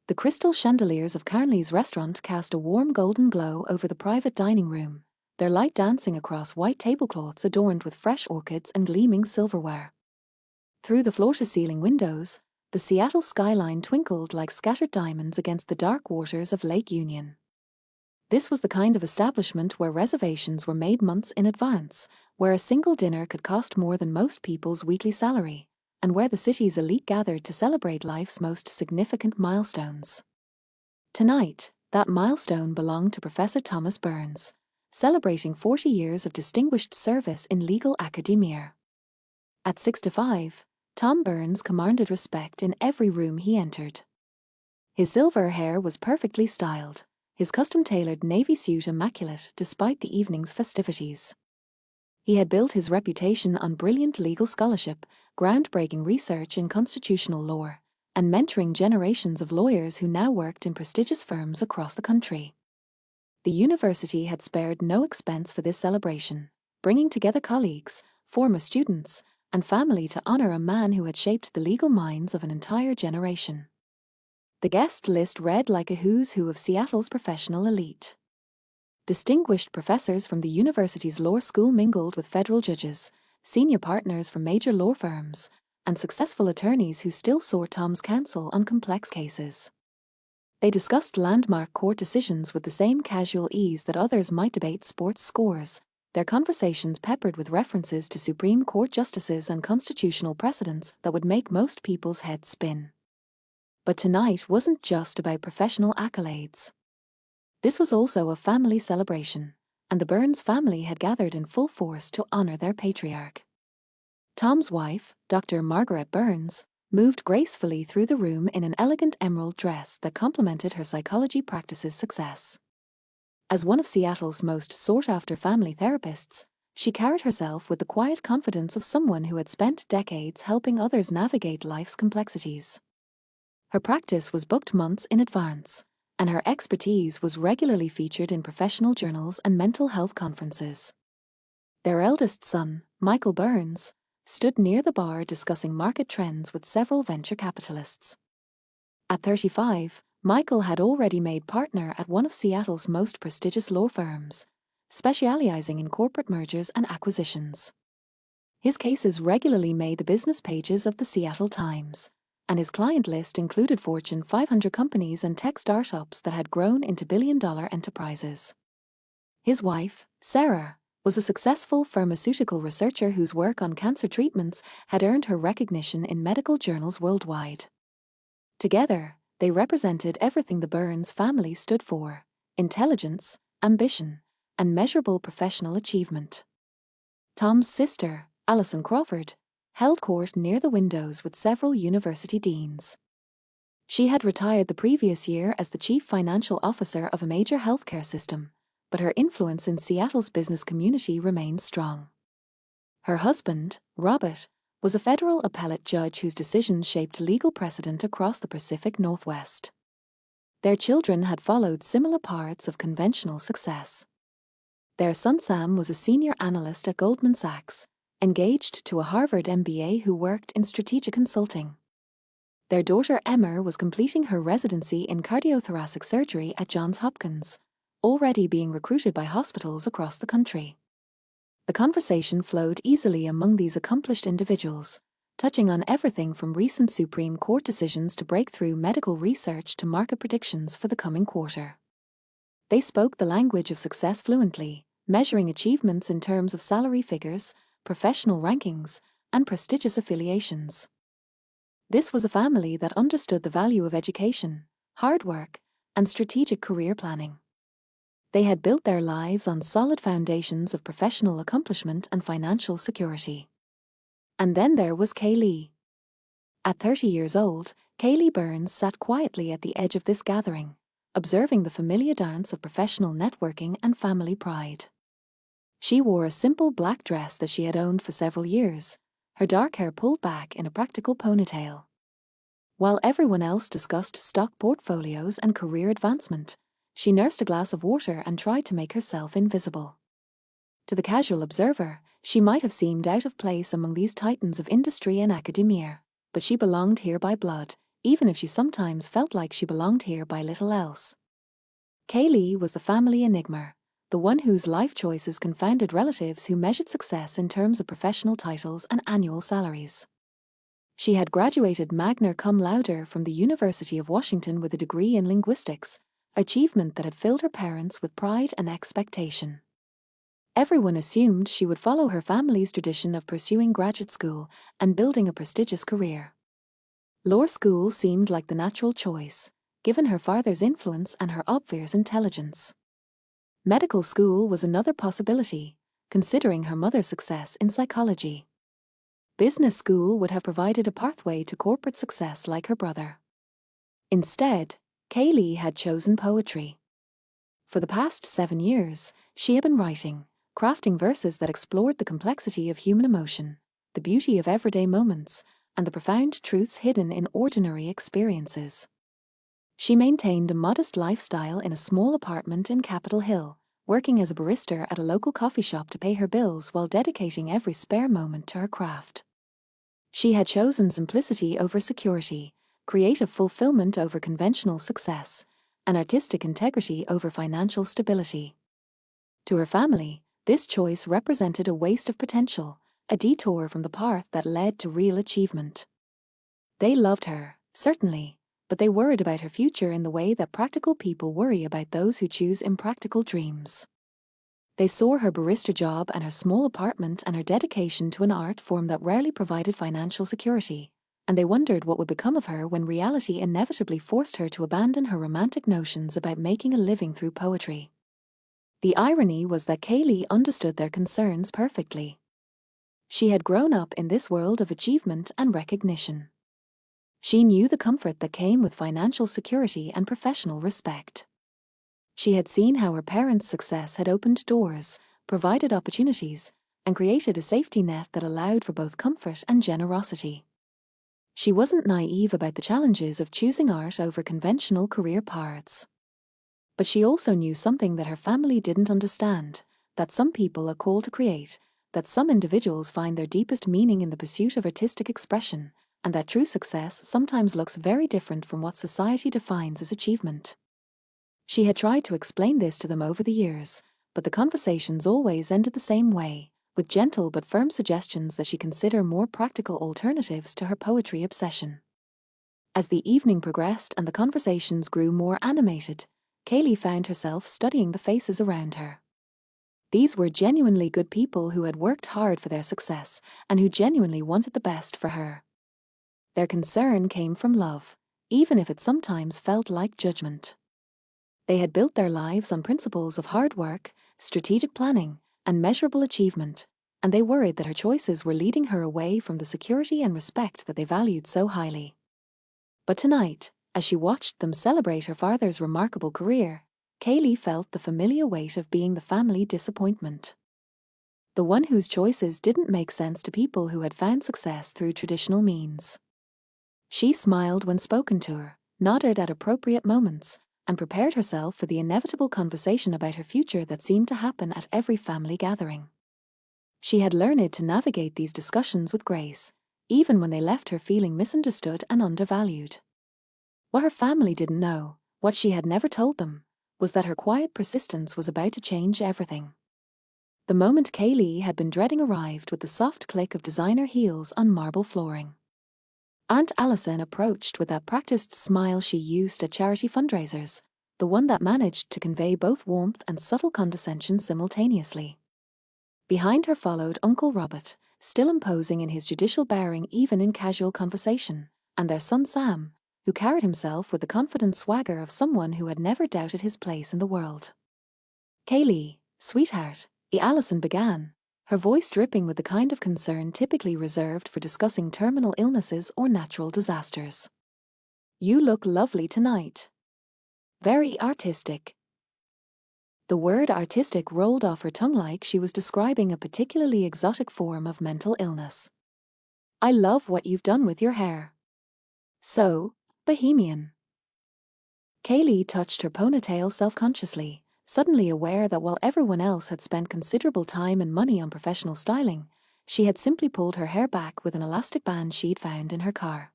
The crystal chandeliers of Carnley's restaurant cast a warm golden glow over the private dining room, their light dancing across white tablecloths adorned with fresh orchids and gleaming silverware. Through the floor-to-ceiling windows, the Seattle skyline twinkled like scattered diamonds against the dark waters of Lake Union. This was the kind of establishment where reservations were made months in advance, where a single dinner could cost more than most people's weekly salary, and where the city's elite gathered to celebrate life's most significant milestones. Tonight, that milestone belonged to Professor Thomas Burns, celebrating 40 years of distinguished service in legal academia. At 65, Tom Burns commanded respect in every room he entered. His silver hair was perfectly styled, his custom-tailored navy suit immaculate despite the evening's festivities. He had built his reputation on brilliant legal scholarship, groundbreaking research in constitutional law, and mentoring generations of lawyers who now worked in prestigious firms across the country. The university had spared no expense for this celebration, bringing together colleagues, former students, and family to honor a man who had shaped the legal minds of an entire generation. The guest list read like a who's who of Seattle's professional elite. Distinguished professors from the university's law school mingled with federal judges, senior partners from major law firms, and successful attorneys who still sought Tom's counsel on complex cases. They discussed landmark court decisions with the same casual ease that others might debate sports scores, their conversations peppered with references to Supreme Court justices and constitutional precedents that would make most people's heads spin. But tonight wasn't just about professional accolades. This was also a family celebration, and the Burns family had gathered in full force to honor their patriarch. Tom's wife, Dr. Margaret Burns, moved gracefully through the room in an elegant emerald dress that complemented her psychology practice's success. As one of Seattle's most sought-after family therapists, she carried herself with the quiet confidence of someone who had spent decades helping others navigate life's complexities. Her practice was booked months in advance, and her expertise was regularly featured in professional journals and mental health conferences. Their eldest son, Michael Burns, stood near the bar discussing market trends with several venture capitalists. At 35, Michael had already made partner at one of Seattle's most prestigious law firms, specializing in corporate mergers and acquisitions. His cases regularly made the business pages of the Seattle Times, and his client list included Fortune 500 companies and tech startups that had grown into billion-dollar enterprises. His wife, Sarah, was a successful pharmaceutical researcher whose work on cancer treatments had earned her recognition in medical journals worldwide. Together, they represented everything the Burns family stood for: intelligence, ambition, and measurable professional achievement. Tom's sister, Allison Crawford, held court near the windows with several university deans. She had retired the previous year as the chief financial officer of a major healthcare system, but her influence in Seattle's business community remained strong. Her husband, Robert, was a federal appellate judge whose decisions shaped legal precedent across the Pacific Northwest. Their children had followed similar paths of conventional success. Their son Sam was a senior analyst at Goldman Sachs, engaged to a Harvard MBA who worked in strategic consulting. Their daughter Emma was completing her residency in cardiothoracic surgery at Johns Hopkins, already being recruited by hospitals across the country. The conversation flowed easily among these accomplished individuals, touching on everything from recent Supreme Court decisions to breakthrough medical research to market predictions for the coming quarter. They spoke the language of success fluently, measuring achievements in terms of salary figures, professional rankings, and prestigious affiliations. This was a family that understood the value of education, hard work, and strategic career planning. They had built their lives on solid foundations of professional accomplishment and financial security. And then there was Kaylee. At 30 years old, Kaylee Burns sat quietly at the edge of this gathering, observing the familiar dance of professional networking and family pride. She wore a simple black dress that she had owned for several years, her dark hair pulled back in a practical ponytail. While everyone else discussed stock portfolios and career advancement, she nursed a glass of water and tried to make herself invisible. To the casual observer, she might have seemed out of place among these titans of industry and academia, but she belonged here by blood, even if she sometimes felt like she belonged here by little else. Kaylee was the family enigma, the one whose life choices confounded relatives who measured success in terms of professional titles and annual salaries. She had graduated magna cum laude from the University of Washington with a degree in linguistics, achievement that had filled her parents with pride and expectation. Everyone assumed she would follow her family's tradition of pursuing graduate school and building a prestigious career. Law school seemed like the natural choice, given her father's influence and her obvious intelligence. Medical school was another possibility, considering her mother's success in psychology. Business school would have provided a pathway to corporate success like her brother. Instead, Kaylee had chosen poetry. For the past 7 years, she had been writing, crafting verses that explored the complexity of human emotion, the beauty of everyday moments, and the profound truths hidden in ordinary experiences. She maintained a modest lifestyle in a small apartment in Capitol Hill, working as a barista at a local coffee shop to pay her bills while dedicating every spare moment to her craft. She had chosen simplicity over security, creative fulfillment over conventional success, and artistic integrity over financial stability. To her family, this choice represented a waste of potential, a detour from the path that led to real achievement. They loved her, certainly, but they worried about her future in the way that practical people worry about those who choose impractical dreams. They saw her barista job and her small apartment and her dedication to an art form that rarely provided financial security, and they wondered what would become of her when reality inevitably forced her to abandon her romantic notions about making a living through poetry. The irony was that Kaylee understood their concerns perfectly. She had grown up in this world of achievement and recognition. She knew the comfort that came with financial security and professional respect. She had seen how her parents' success had opened doors, provided opportunities, and created a safety net that allowed for both comfort and generosity. She wasn't naive about the challenges of choosing art over conventional career paths. But she also knew something that her family didn't understand, that some people are called to create, that some individuals find their deepest meaning in the pursuit of artistic expression, and that true success sometimes looks very different from what society defines as achievement. She had tried to explain this to them over the years, but the conversations always ended the same way, with gentle but firm suggestions that she consider more practical alternatives to her poetry obsession. As the evening progressed and the conversations grew more animated, Kaylee found herself studying the faces around her. These were genuinely good people who had worked hard for their success and who genuinely wanted the best for her. Their concern came from love, even if it sometimes felt like judgment. They had built their lives on principles of hard work, strategic planning, and measurable achievement, and they worried that her choices were leading her away from the security and respect that they valued so highly. But tonight, as she watched them celebrate her father's remarkable career, Kaylee felt the familiar weight of being the family disappointment. The one whose choices didn't make sense to people who had found success through traditional means. She smiled when spoken to her, nodded at appropriate moments, and prepared herself for the inevitable conversation about her future that seemed to happen at every family gathering. She had learned to navigate these discussions with grace, even when they left her feeling misunderstood and undervalued. What her family didn't know, what she had never told them, was that her quiet persistence was about to change everything. The moment Kaylee had been dreading arrived with the soft click of designer heels on marble flooring. Aunt Allison approached with that practiced smile she used at charity fundraisers, the one that managed to convey both warmth and subtle condescension simultaneously. Behind her followed Uncle Robert, still imposing in his judicial bearing even in casual conversation, and their son Sam, who carried himself with the confident swagger of someone who had never doubted his place in the world. "Kaylee, sweetheart," Allison began, her voice dripping with the kind of concern typically reserved for discussing terminal illnesses or natural disasters. "You look lovely tonight. Very artistic." The word artistic rolled off her tongue like she was describing a particularly exotic form of mental illness. "I love what you've done with your hair. So bohemian." Kaylee touched her ponytail self-consciously, suddenly aware that while everyone else had spent considerable time and money on professional styling, she had simply pulled her hair back with an elastic band she'd found in her car.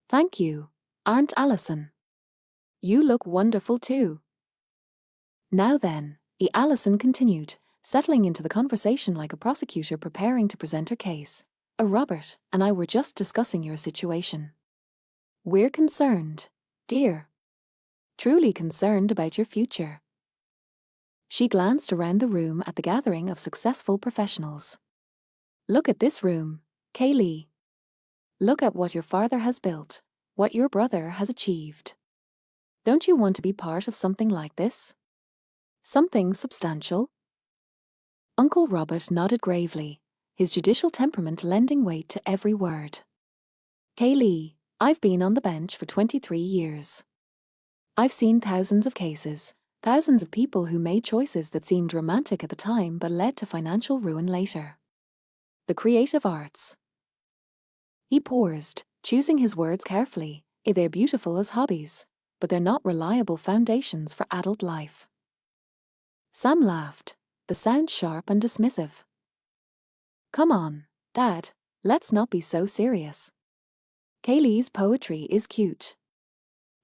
"Thank you," Aren't Alison? You look wonderful too. Now then, Alison continued, settling into the conversation like a prosecutor preparing to present her case. Robert and I were just discussing your situation. We're concerned, dear. Truly concerned about your future. She glanced around the room at the gathering of successful professionals. Look at this room, Kaylee. Look at what your father has built, what your brother has achieved. Don't you want to be part of something like this? Something substantial? Uncle Robert nodded gravely, his judicial temperament lending weight to every word. Kaylee, I've been on the bench for 23 years. I've seen thousands of cases, thousands of people who made choices that seemed romantic at the time but led to financial ruin later. The creative arts. He paused, choosing his words carefully. They're beautiful as hobbies, but they're not reliable foundations for adult life. Sam laughed, the sound sharp and dismissive. Come on, Dad, let's not be so serious. Kaylee's poetry is cute.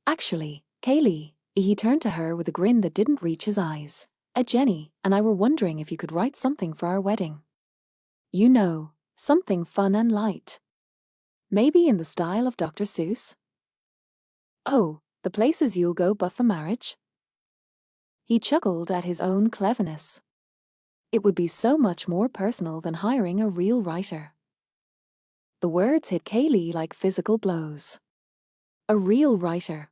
Actually, Kaylee, he turned to her with a grin that didn't reach his eyes. Jenny and I were wondering if you could write something for our wedding. You know, something fun and light. Maybe in the style of Dr. Seuss? Oh, the places you'll go but for marriage? He chuckled at his own cleverness. It would be so much more personal than hiring a real writer. The words hit Kaylee like physical blows. A real writer.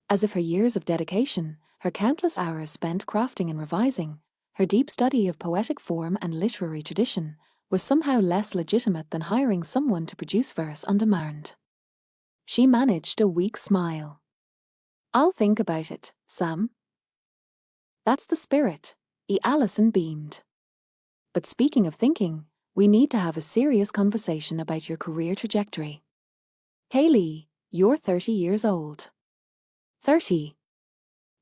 As if her years of dedication, her countless hours spent crafting and revising, her deep study of poetic form and literary tradition, was somehow less legitimate than hiring someone to produce verse on demand. She managed a weak smile. I'll think about it, Sam. That's the spirit, Alison beamed. But speaking of thinking, we need to have a serious conversation about your career trajectory. Kaylee, you're 30 years old. 30.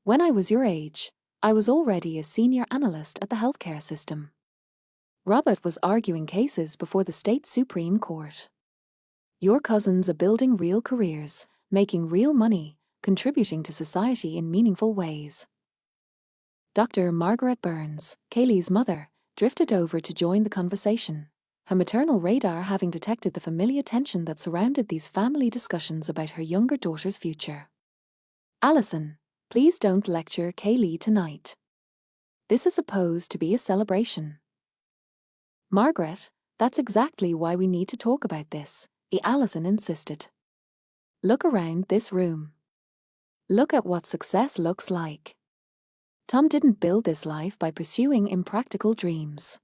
When I was your age, I was already a senior analyst at the healthcare system. Robert was arguing cases before the state Supreme Court. Your cousins are building real careers, making real money, contributing to society in meaningful ways. Dr. Margaret Burns, Kaylee's mother, drifted over to join the conversation, her maternal radar having detected the familiar tension that surrounded these family discussions about her younger daughter's future. Alison, please don't lecture Kaylee tonight. This is supposed to be a celebration. Margaret, that's exactly why we need to talk about this, Alison insisted. Look around this room. Look at what success looks like. Tom didn't build this life by pursuing impractical dreams.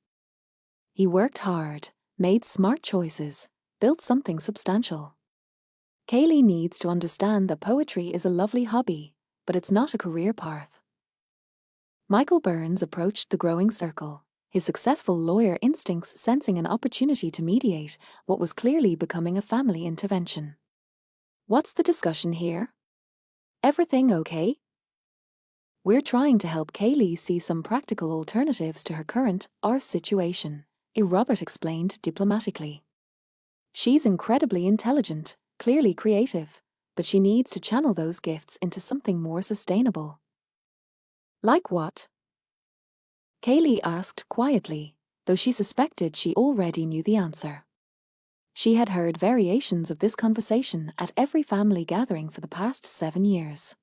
He worked hard, made smart choices, built something substantial. Kaylee needs to understand that poetry is a lovely hobby, but it's not a career path. Michael Burns approached the growing circle, his successful lawyer instincts sensing an opportunity to mediate what was clearly becoming a family intervention. What's the discussion here? Everything okay? We're trying to help Kaylee see some practical alternatives to her current situation, Robert explained diplomatically. She's incredibly intelligent, clearly creative, but she needs to channel those gifts into something more sustainable. Like what? Kaylee asked quietly, though she suspected she already knew the answer. She had heard variations of this conversation at every family gathering for the past 7 years.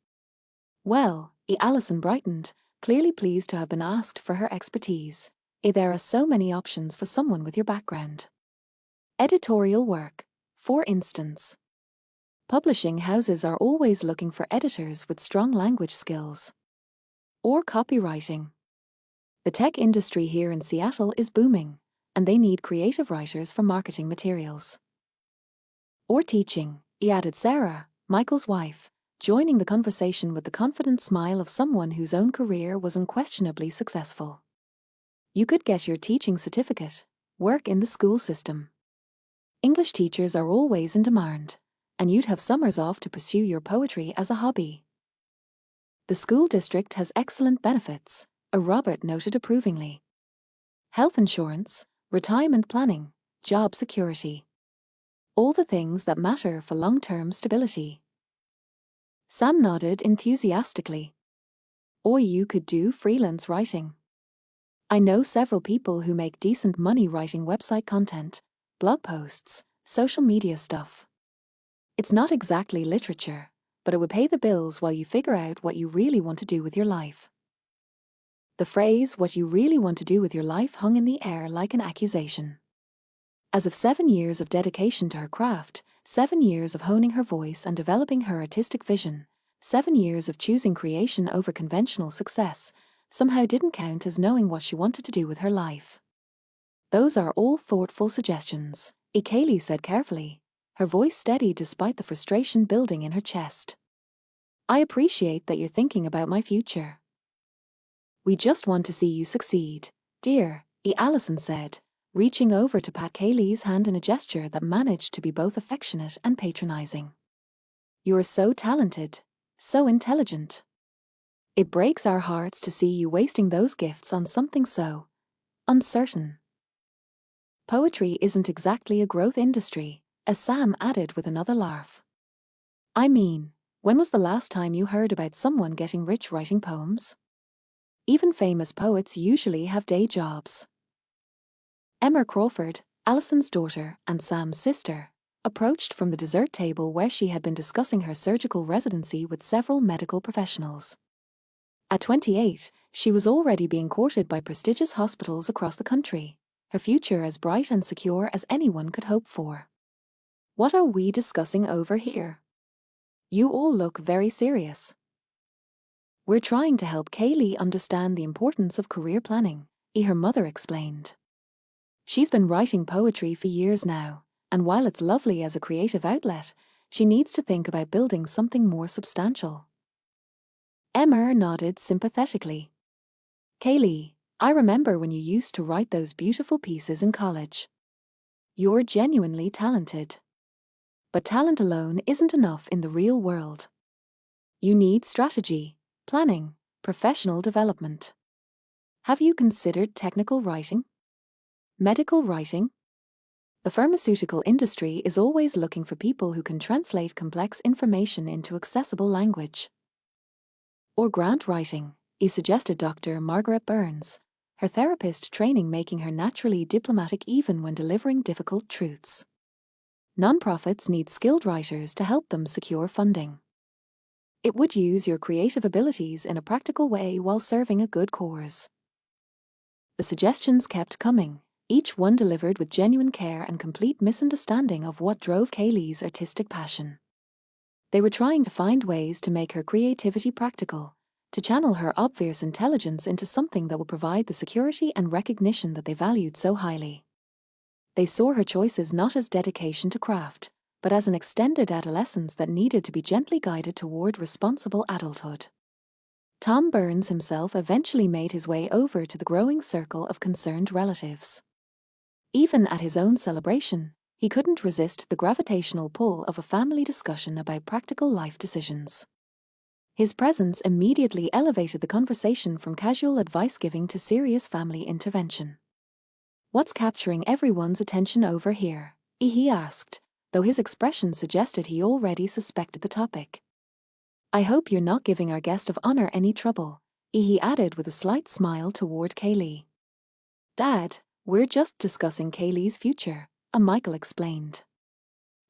Well, Alison brightened, clearly pleased to have been asked for her expertise. There are so many options for someone with your background. Editorial work, for instance. Publishing houses are always looking for editors with strong language skills. Or copywriting. The tech industry here in Seattle is booming, and they need creative writers for marketing materials. Or teaching, added Sarah, Michael's wife, joining the conversation with the confident smile of someone whose own career was unquestionably successful. You could get your teaching certificate, work in the school system. English teachers are always in demand, and you'd have summers off to pursue your poetry as a hobby. The school district has excellent benefits, Robert noted approvingly. Health insurance, retirement planning, job security. All the things that matter for long-term stability. Sam nodded enthusiastically. Or you could do freelance writing. I know several people who make decent money writing website content, blog posts, social media stuff. It's not exactly literature, but it would pay the bills while you figure out what you really want to do with your life. The phrase, "what you really want to do with your life," hung in the air like an accusation. As of 7 years of dedication to her craft, 7 years of honing her voice and developing her artistic vision, 7 years of choosing creation over conventional success, somehow didn't count as knowing what she wanted to do with her life. Those are all thoughtful suggestions, Kaylee said carefully, her voice steady despite the frustration building in her chest. I appreciate that you're thinking about my future. We just want to see you succeed, dear, Allison said, reaching over to pat Kaylee's hand in a gesture that managed to be both affectionate and patronizing. You're so talented, so intelligent. It breaks our hearts to see you wasting those gifts on something so uncertain. Poetry isn't exactly a growth industry, as Sam added with another laugh. I mean, when was the last time you heard about someone getting rich writing poems? Even famous poets usually have day jobs. Emma Crawford, Allison's daughter and Sam's sister, approached from the dessert table where she had been discussing her surgical residency with several medical professionals. At 28, she was already being courted by prestigious hospitals across the country, her future as bright and secure as anyone could hope for. What are we discussing over here? You all look very serious. We're trying to help Kaylee understand the importance of career planning, her mother explained. She's been writing poetry for years now, and while it's lovely as a creative outlet, she needs to think about building something more substantial. Emma nodded sympathetically. Kaylee, I remember when you used to write those beautiful pieces in college. You're genuinely talented. But talent alone isn't enough in the real world. You need strategy, planning, professional development. Have you considered technical writing? Medical writing? The pharmaceutical industry is always looking for people who can translate complex information into accessible language. Or grant writing, suggested Dr. Margaret Burns, her therapist training making her naturally diplomatic even when delivering difficult truths. Nonprofits need skilled writers to help them secure funding. It would use your creative abilities in a practical way while serving a good cause. The suggestions kept coming, each one delivered with genuine care and complete misunderstanding of what drove Kaylee's artistic passion. They were trying to find ways to make her creativity practical, to channel her obvious intelligence into something that would provide the security and recognition that they valued so highly. They saw her choices not as dedication to craft, but as an extended adolescence that needed to be gently guided toward responsible adulthood. Tom Burns himself eventually made his way over to the growing circle of concerned relatives. Even at his own celebration, he couldn't resist the gravitational pull of a family discussion about practical life decisions. His presence immediately elevated the conversation from casual advice-giving to serious family intervention. What's capturing everyone's attention over here? He asked, though his expression suggested he already suspected the topic. I hope you're not giving our guest of honor any trouble, he added with a slight smile toward Kaylee. Dad, we're just discussing Kaylee's future, Michael explained.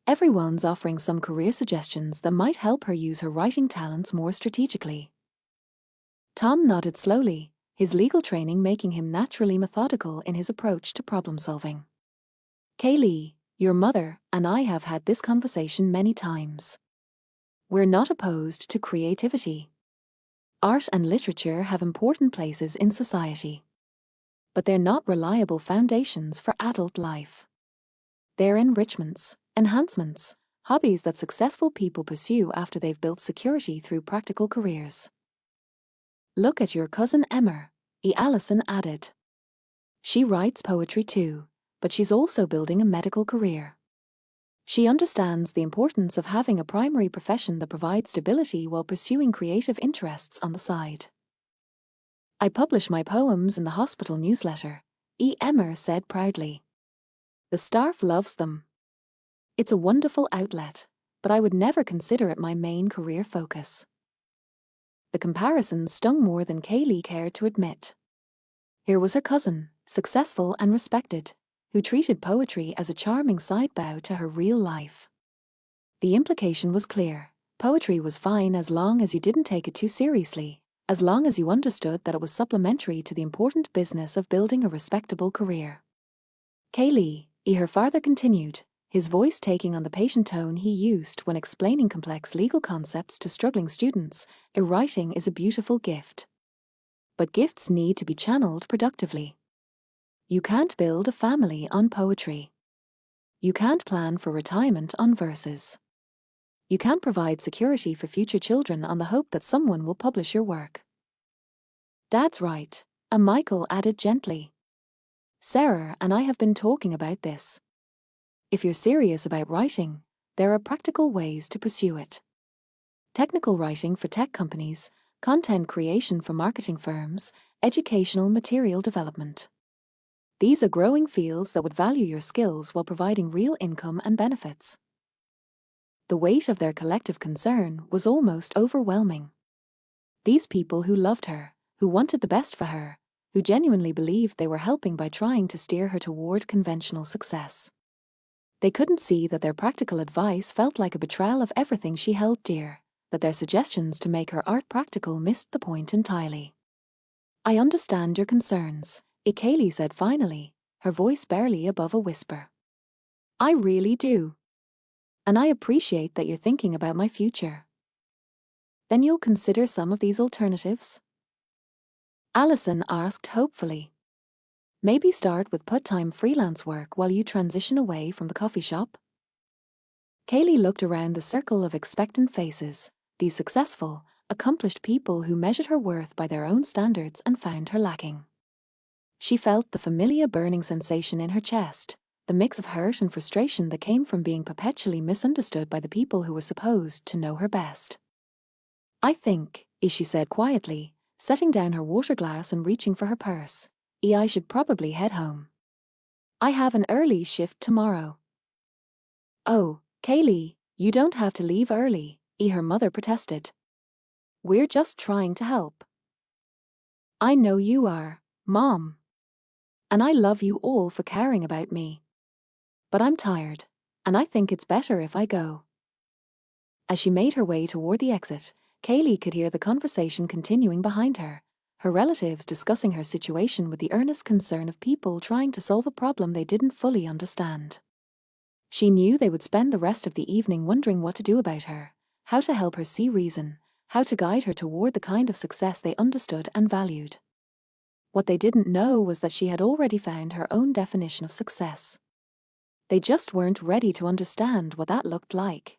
Everyone's offering some career suggestions that might help her use her writing talents more strategically. Tom nodded slowly, his legal training making him naturally methodical in his approach to problem-solving. Kaylee, your mother and I have had this conversation many times. We're not opposed to creativity. Art and literature have important places in society. But they're not reliable foundations for adult life. They're enrichments, enhancements, hobbies that successful people pursue after they've built security through practical careers. Look at your cousin Emma, Allison added. She writes poetry too, but she's also building a medical career. She understands the importance of having a primary profession that provides stability while pursuing creative interests on the side. I publish my poems in the hospital newsletter, Emma said proudly. The staff loves them. It's a wonderful outlet, but I would never consider it my main career focus. The comparison stung more than Kaylee cared to admit. Here was her cousin, successful and respected, who treated poetry as a charming side bow to her real life. The implication was clear. Poetry was fine as long as you didn't take it too seriously, as long as you understood that it was supplementary to the important business of building a respectable career. Kaylee, her father continued, his voice taking on the patient tone he used when explaining complex legal concepts to struggling students, writing is a beautiful gift. But gifts need to be channeled productively. You can't build a family on poetry. You can't plan for retirement on verses. You can't provide security for future children on the hope that someone will publish your work. Dad's right, and Michael added gently. Sarah and I have been talking about this. If you're serious about writing, there are practical ways to pursue it. Technical writing for tech companies, content creation for marketing firms, educational material development. These are growing fields that would value your skills while providing real income and benefits. The weight of their collective concern was almost overwhelming. These people who loved her, who wanted the best for her, who genuinely believed they were helping by trying to steer her toward conventional success. They couldn't see that their practical advice felt like a betrayal of everything she held dear, that their suggestions to make her art practical missed the point entirely. I understand your concerns, Kaylee said finally, her voice barely above a whisper. I really do. And I appreciate that you're thinking about my future. Then you'll consider some of these alternatives? Allison asked hopefully. Maybe start with part-time freelance work while you transition away from the coffee shop? Kaylee looked around the circle of expectant faces, these successful, accomplished people who measured her worth by their own standards and found her lacking. She felt the familiar burning sensation in her chest, the mix of hurt and frustration that came from being perpetually misunderstood by the people who were supposed to know her best. I think, she said quietly, setting down her water glass and reaching for her purse, I should probably head home. I have an early shift tomorrow. Oh, Kaylee, you don't have to leave early, her mother protested. We're just trying to help. I know you are, Mom. And I love you all for caring about me. But I'm tired, and I think it's better if I go. As she made her way toward the exit, Kaylee could hear the conversation continuing behind her, her relatives discussing her situation with the earnest concern of people trying to solve a problem they didn't fully understand. She knew they would spend the rest of the evening wondering what to do about her, how to help her see reason, how to guide her toward the kind of success they understood and valued. What they didn't know was that she had already found her own definition of success. They just weren't ready to understand what that looked like.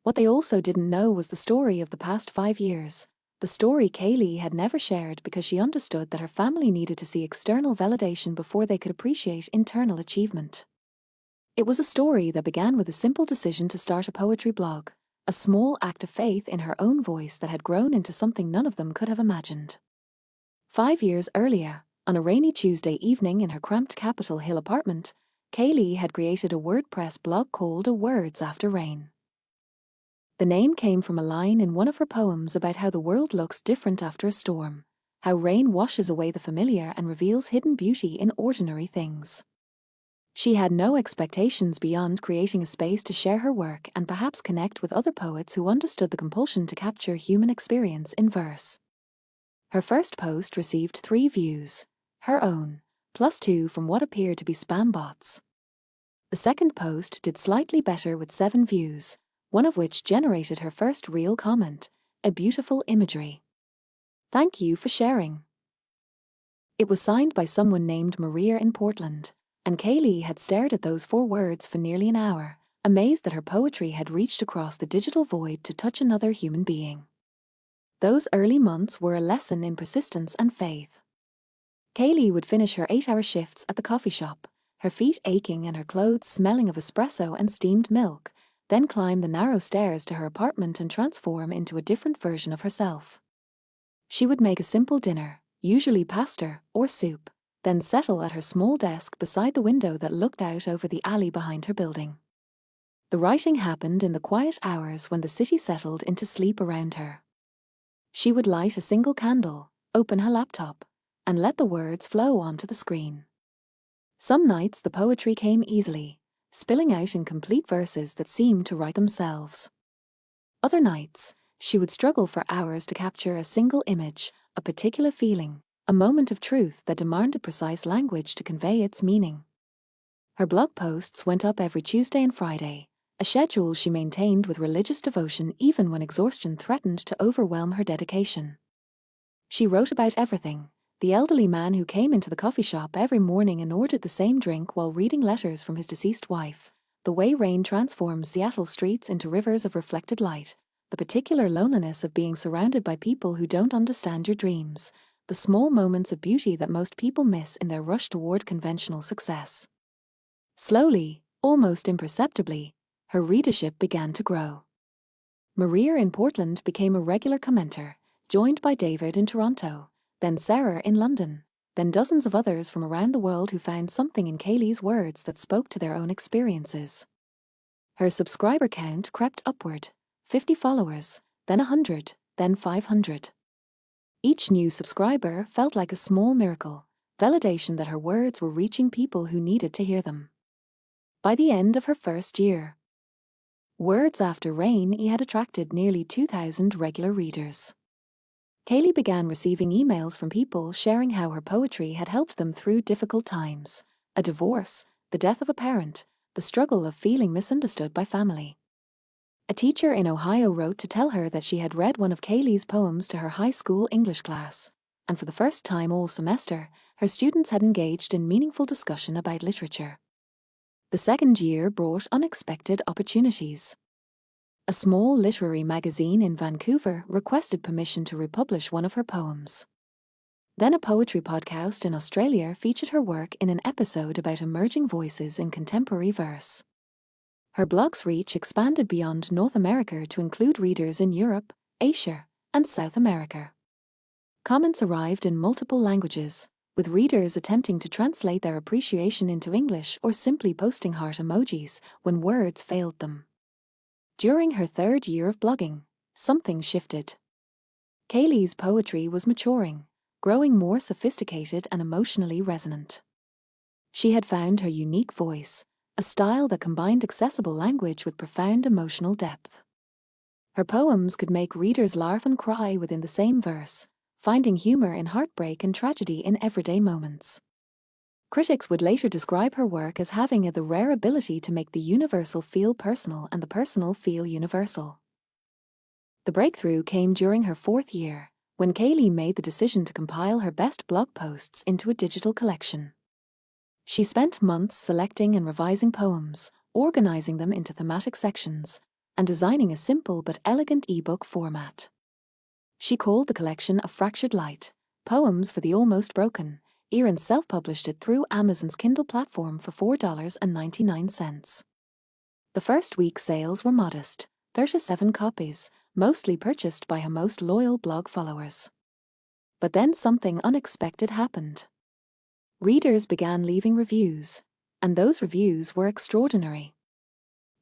What they also didn't know was the story of the past 5 years, the story Kaylee had never shared because she understood that her family needed to see external validation before they could appreciate internal achievement. It was a story that began with a simple decision to start a poetry blog, a small act of faith in her own voice that had grown into something none of them could have imagined. 5 years earlier, on a rainy Tuesday evening in her cramped Capitol Hill apartment, Kaylee had created a WordPress blog called A Words After Rain. The name came from a line in one of her poems about how the world looks different after a storm, how rain washes away the familiar and reveals hidden beauty in ordinary things. She had no expectations beyond creating a space to share her work and perhaps connect with other poets who understood the compulsion to capture human experience in verse. Her first post received 3 views, her own, +2 from what appeared to be spam bots. The second post did slightly better with 7 views, one of which generated her first real comment, a beautiful imagery. Thank you for sharing. It was signed by someone named Maria in Portland, and Kaylee had stared at those 4 words for nearly an hour, amazed that her poetry had reached across the digital void to touch another human being. Those early months were a lesson in persistence and faith. Kaylee would finish her 8-hour shifts at the coffee shop, her feet aching and her clothes smelling of espresso and steamed milk, then climb the narrow stairs to her apartment and transform into a different version of herself. She would make a simple dinner, usually pasta or soup, then settle at her small desk beside the window that looked out over the alley behind her building. The writing happened in the quiet hours when the city settled into sleep around her. She would light a single candle, open her laptop, and let the words flow onto the screen. Some nights the poetry came easily, spilling out in complete verses that seemed to write themselves. Other nights, she would struggle for hours to capture a single image, a particular feeling, a moment of truth that demanded precise language to convey its meaning. Her blog posts went up every Tuesday and Friday, a schedule she maintained with religious devotion even when exhaustion threatened to overwhelm her dedication. She wrote about everything: the elderly man who came into the coffee shop every morning and ordered the same drink while reading letters from his deceased wife, the way rain transforms Seattle streets into rivers of reflected light, the particular loneliness of being surrounded by people who don't understand your dreams, the small moments of beauty that most people miss in their rush toward conventional success. Slowly, almost imperceptibly, her readership began to grow. Maria in Portland became a regular commenter, joined by David in Toronto, then Sarah in London, then dozens of others from around the world who found something in Kaylee's words that spoke to their own experiences. Her subscriber count crept upward, 50 followers, then 100, then 500. Each new subscriber felt like a small miracle, validation that her words were reaching people who needed to hear them. By the end of her first year, Words After Rain had attracted nearly 2,000 regular readers. Kaylee began receiving emails from people sharing how her poetry had helped them through difficult times: a divorce, the death of a parent, the struggle of feeling misunderstood by family. A teacher in Ohio wrote to tell her that she had read one of Kaylee's poems to her high school English class, and for the first time all semester, her students had engaged in meaningful discussion about literature. The second year brought unexpected opportunities. A small literary magazine in Vancouver requested permission to republish one of her poems. Then a poetry podcast in Australia featured her work in an episode about emerging voices in contemporary verse. Her blog's reach expanded beyond North America to include readers in Europe, Asia, and South America. Comments arrived in multiple languages, with readers attempting to translate their appreciation into English or simply posting heart emojis when words failed them. During her third year of blogging, something shifted. Kaylee's poetry was maturing, growing more sophisticated and emotionally resonant. She had found her unique voice, a style that combined accessible language with profound emotional depth. Her poems could make readers laugh and cry within the same verse, finding humor in heartbreak and tragedy in everyday moments. Critics would later describe her work as having the rare ability to make the universal feel personal and the personal feel universal. The breakthrough came during her fourth year, when Kaylee made the decision to compile her best blog posts into a digital collection. She spent months selecting and revising poems, organizing them into thematic sections, and designing a simple but elegant ebook format. She called the collection A Fractured Light, Poems for the Almost Broken, and self-published it through Amazon's Kindle platform for $4.99. The first week's sales were modest, 37 copies, mostly purchased by her most loyal blog followers. But then something unexpected happened. Readers began leaving reviews, and those reviews were extraordinary.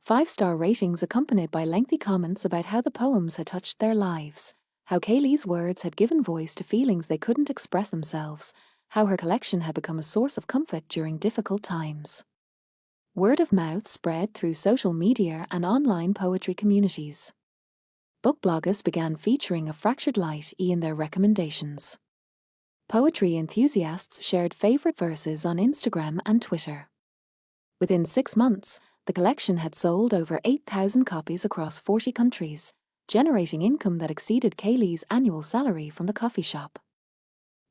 5-star ratings accompanied by lengthy comments about how the poems had touched their lives, how Kaylee's words had given voice to feelings they couldn't express themselves, how her collection had become a source of comfort during difficult times. Word of mouth spread through social media and online poetry communities. Book bloggers began featuring A Fractured Light in their recommendations. Poetry enthusiasts shared favorite verses on Instagram and Twitter. Within 6 months, the collection had sold over 8,000 copies across 40 countries, generating income that exceeded Kaylee's annual salary from the coffee shop.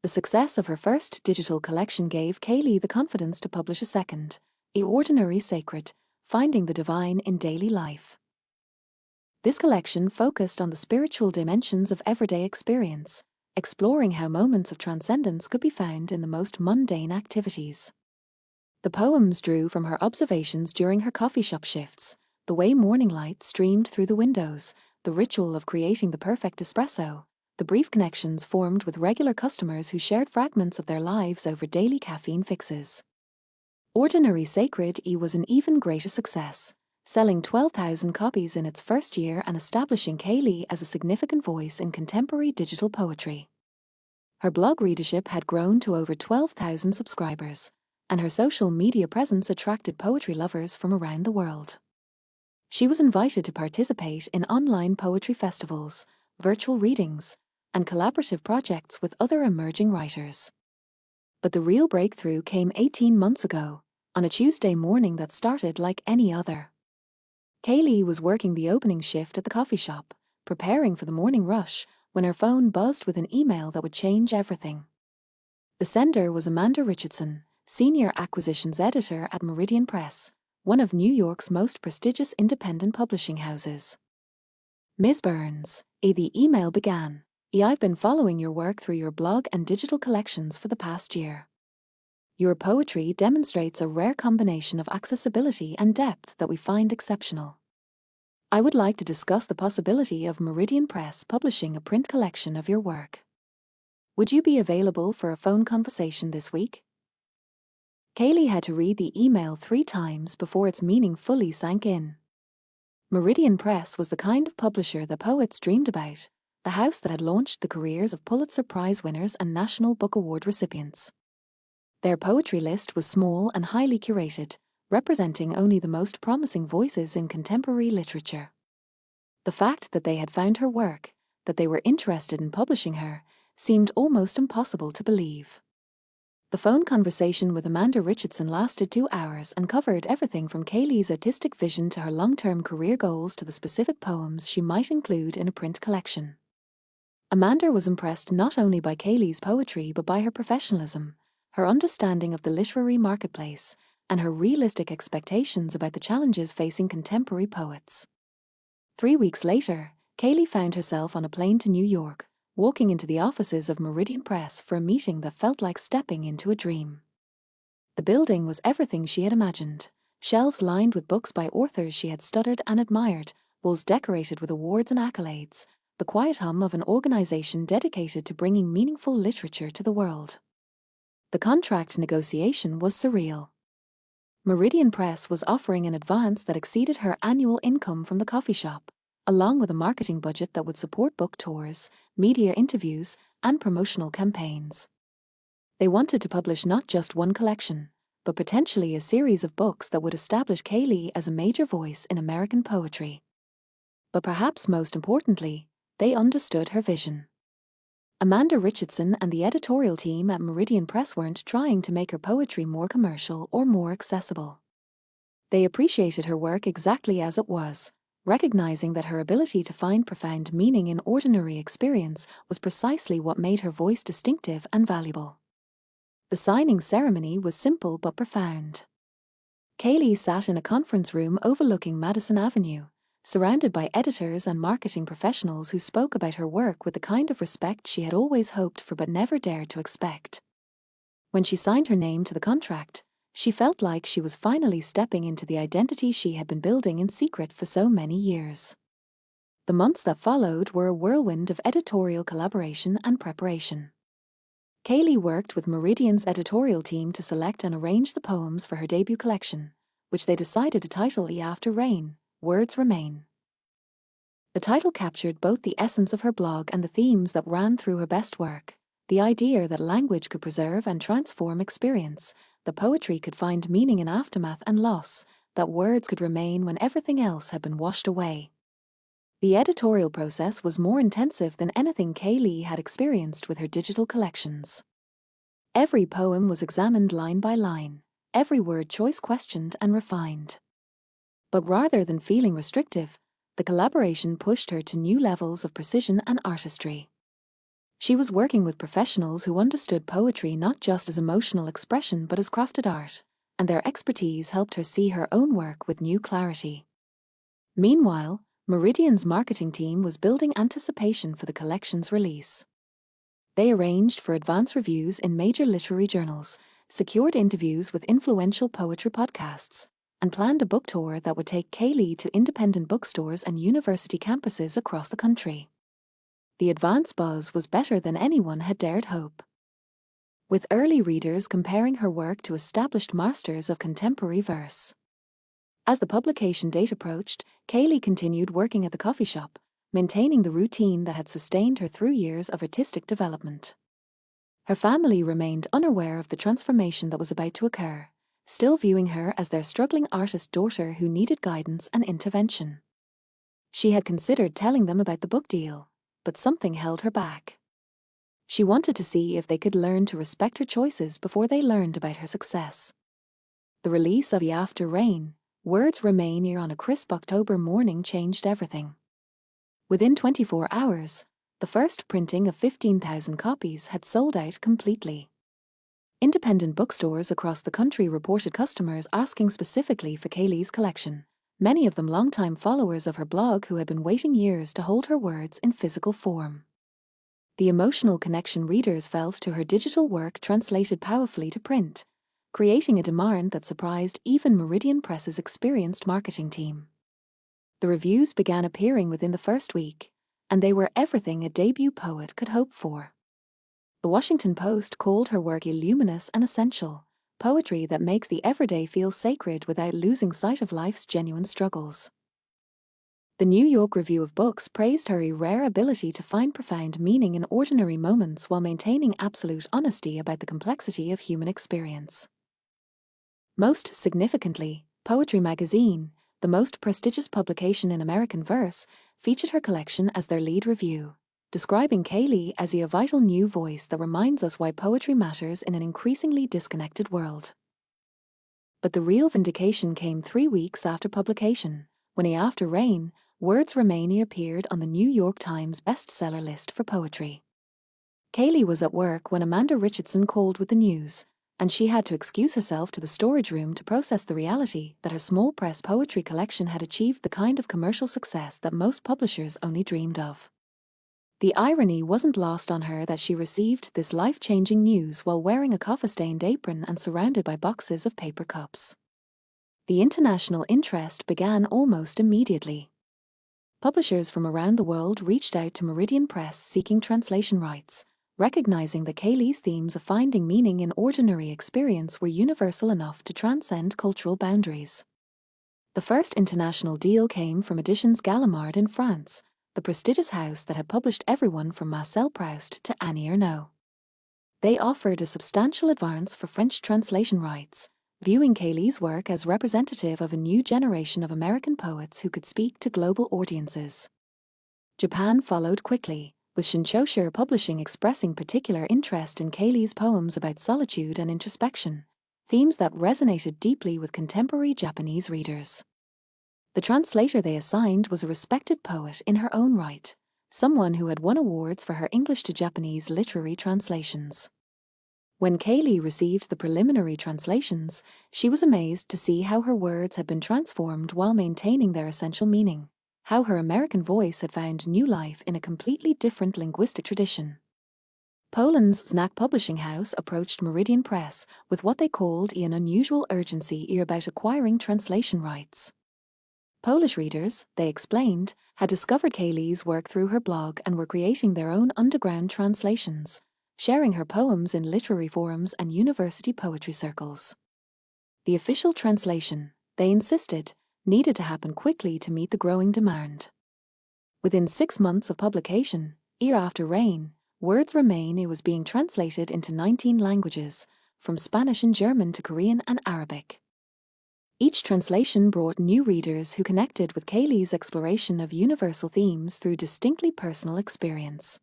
The success of her first digital collection gave Kaylee the confidence to publish a second, The Ordinary Sacred, Finding the Divine in Daily Life. This collection focused on the spiritual dimensions of everyday experience, exploring how moments of transcendence could be found in the most mundane activities. The poems drew from her observations during her coffee shop shifts, the way morning light streamed through the windows, the ritual of creating the perfect espresso, the brief connections formed with regular customers who shared fragments of their lives over daily caffeine fixes. Ordinary Sacred was an even greater success, selling 12,000 copies in its first year and establishing Kaylee as a significant voice in contemporary digital poetry. Her blog readership had grown to over 12,000 subscribers, and her social media presence attracted poetry lovers from around the world. She was invited to participate in online poetry festivals, virtual readings, and collaborative projects with other emerging writers. But the real breakthrough came 18 months ago, on a Tuesday morning that started like any other. Kaylee was working the opening shift at the coffee shop, preparing for the morning rush, when her phone buzzed with an email that would change everything. The sender was Amanda Richardson, Senior Acquisitions Editor at Meridian Press, one of New York's most prestigious independent publishing houses. Ms. Burns, the email began. I've been following your work through your blog and digital collections for the past year. Your poetry demonstrates a rare combination of accessibility and depth that we find exceptional. I would like to discuss the possibility of Meridian Press publishing a print collection of your work. Would you be available for a phone conversation this week? Kaylee had to read the email 3 times before its meaning fully sank in. Meridian Press was the kind of publisher the poets dreamed about, the house that had launched the careers of Pulitzer Prize winners and National Book Award recipients. Their poetry list was small and highly curated, representing only the most promising voices in contemporary literature. The fact that they had found her work, that they were interested in publishing her, seemed almost impossible to believe. The phone conversation with Amanda Richardson lasted 2 hours and covered everything from Kaylee's artistic vision to her long-term career goals to the specific poems she might include in a print collection. Amanda was impressed not only by Kaylee's poetry but by her professionalism, her understanding of the literary marketplace, and her realistic expectations about the challenges facing contemporary poets. 3 weeks later, Kaylee found herself on a plane to New York, walking into the offices of Meridian Press for a meeting that felt like stepping into a dream. The building was everything she had imagined: shelves lined with books by authors she had studied and admired, walls decorated with awards and accolades, the quiet hum of an organization dedicated to bringing meaningful literature to the world. The contract negotiation was surreal. Meridian Press was offering an advance that exceeded her annual income from the coffee shop, along with a marketing budget that would support book tours, media interviews, and promotional campaigns. They wanted to publish not just one collection, but potentially a series of books that would establish Kaylee as a major voice in American poetry. But perhaps most importantly, they understood her vision. Amanda Richardson and the editorial team at Meridian Press weren't trying to make her poetry more commercial or more accessible. They appreciated her work exactly as it was, recognizing that her ability to find profound meaning in ordinary experience was precisely what made her voice distinctive and valuable. The signing ceremony was simple but profound. Kaylee sat in a conference room overlooking Madison Avenue, surrounded by editors and marketing professionals who spoke about her work with the kind of respect she had always hoped for but never dared to expect. When she signed her name to the contract, she felt like she was finally stepping into the identity she had been building in secret for so many years. The months that followed were a whirlwind of editorial collaboration and preparation. Kaylee worked with Meridian's editorial team to select and arrange the poems for her debut collection, which they decided to title After Rain, Words Remain. The title captured both the essence of her blog and the themes that ran through her best work: the idea that language could preserve and transform experience, that poetry could find meaning in aftermath and loss, that words could remain when everything else had been washed away. The editorial process was more intensive than anything Kaylee had experienced with her digital collections. Every poem was examined line by line, every word choice questioned and refined. But rather than feeling restrictive, the collaboration pushed her to new levels of precision and artistry. She was working with professionals who understood poetry not just as emotional expression but as crafted art, and their expertise helped her see her own work with new clarity. Meanwhile, Meridian's marketing team was building anticipation for the collection's release. They arranged for advance reviews in major literary journals, secured interviews with influential poetry podcasts, and planned a book tour that would take Kaylee to independent bookstores and university campuses across the country. The advance buzz was better than anyone had dared hope, with early readers comparing her work to established masters of contemporary verse. As the publication date approached, Kaylee continued working at the coffee shop, maintaining the routine that had sustained her through years of artistic development. Her family remained unaware of the transformation that was about to occur, still viewing her as their struggling artist daughter who needed guidance and intervention. She had considered telling them about the book deal, but something held her back. She wanted to see if they could learn to respect her choices before they learned about her success. The release of After Rain, Words Remain Here on a crisp October morning changed everything. Within 24 hours, the first printing of 15,000 copies had sold out completely. Independent bookstores across the country reported customers asking specifically for Kaylee's collection, many of them longtime followers of her blog who had been waiting years to hold her words in physical form. The emotional connection readers felt to her digital work translated powerfully to print, creating a demand that surprised even Meridian Press's experienced marketing team. The reviews began appearing within the first week, and they were everything a debut poet could hope for. The Washington Post called her work luminous and essential, poetry that makes the everyday feel sacred without losing sight of life's genuine struggles. The New York Review of Books praised her rare ability to find profound meaning in ordinary moments while maintaining absolute honesty about the complexity of human experience. Most significantly, Poetry magazine, the most prestigious publication in American verse, featured her collection as their lead review, describing Kaylee as a vital new voice that reminds us why poetry matters in an increasingly disconnected world. But the real vindication came 3 weeks after publication, when After Rain, Words Remain Here appeared on the New York Times bestseller list for poetry. Kaylee was at work when Amanda Richardson called with the news, and she had to excuse herself to the storage room to process the reality that her small press poetry collection had achieved the kind of commercial success that most publishers only dreamed of. The irony wasn't lost on her that she received this life-changing news while wearing a coffee-stained apron and surrounded by boxes of paper cups. The international interest began almost immediately. Publishers from around the world reached out to Meridian Press seeking translation rights, recognizing that Kaylee's themes of finding meaning in ordinary experience were universal enough to transcend cultural boundaries. The first international deal came from Editions Gallimard in France, the prestigious house that had published everyone from Marcel Proust to Annie Ernaux. They offered a substantial advance for French translation rights, viewing Kaylee's work as representative of a new generation of American poets who could speak to global audiences. Japan followed quickly, with Shinchosher Publishing expressing particular interest in Kaylee's poems about solitude and introspection, themes that resonated deeply with contemporary Japanese readers. The translator they assigned was a respected poet in her own right, someone who had won awards for her English to Japanese literary translations. When Kaylee received the preliminary translations, she was amazed to see how her words had been transformed while maintaining their essential meaning, how her American voice had found new life in a completely different linguistic tradition. Poland's Znak Publishing House approached Meridian Press with what they called an unusual urgency about acquiring translation rights. Polish readers, they explained, had discovered Kaylee's work through her blog and were creating their own underground translations, sharing her poems in literary forums and university poetry circles. The official translation, they insisted, needed to happen quickly to meet the growing demand. Within 6 months of publication, After Rain, Words Remain Here was being translated into 19 languages, from Spanish and German to Korean and Arabic. Each translation brought new readers who connected with Kaylee's exploration of universal themes through distinctly personal experience.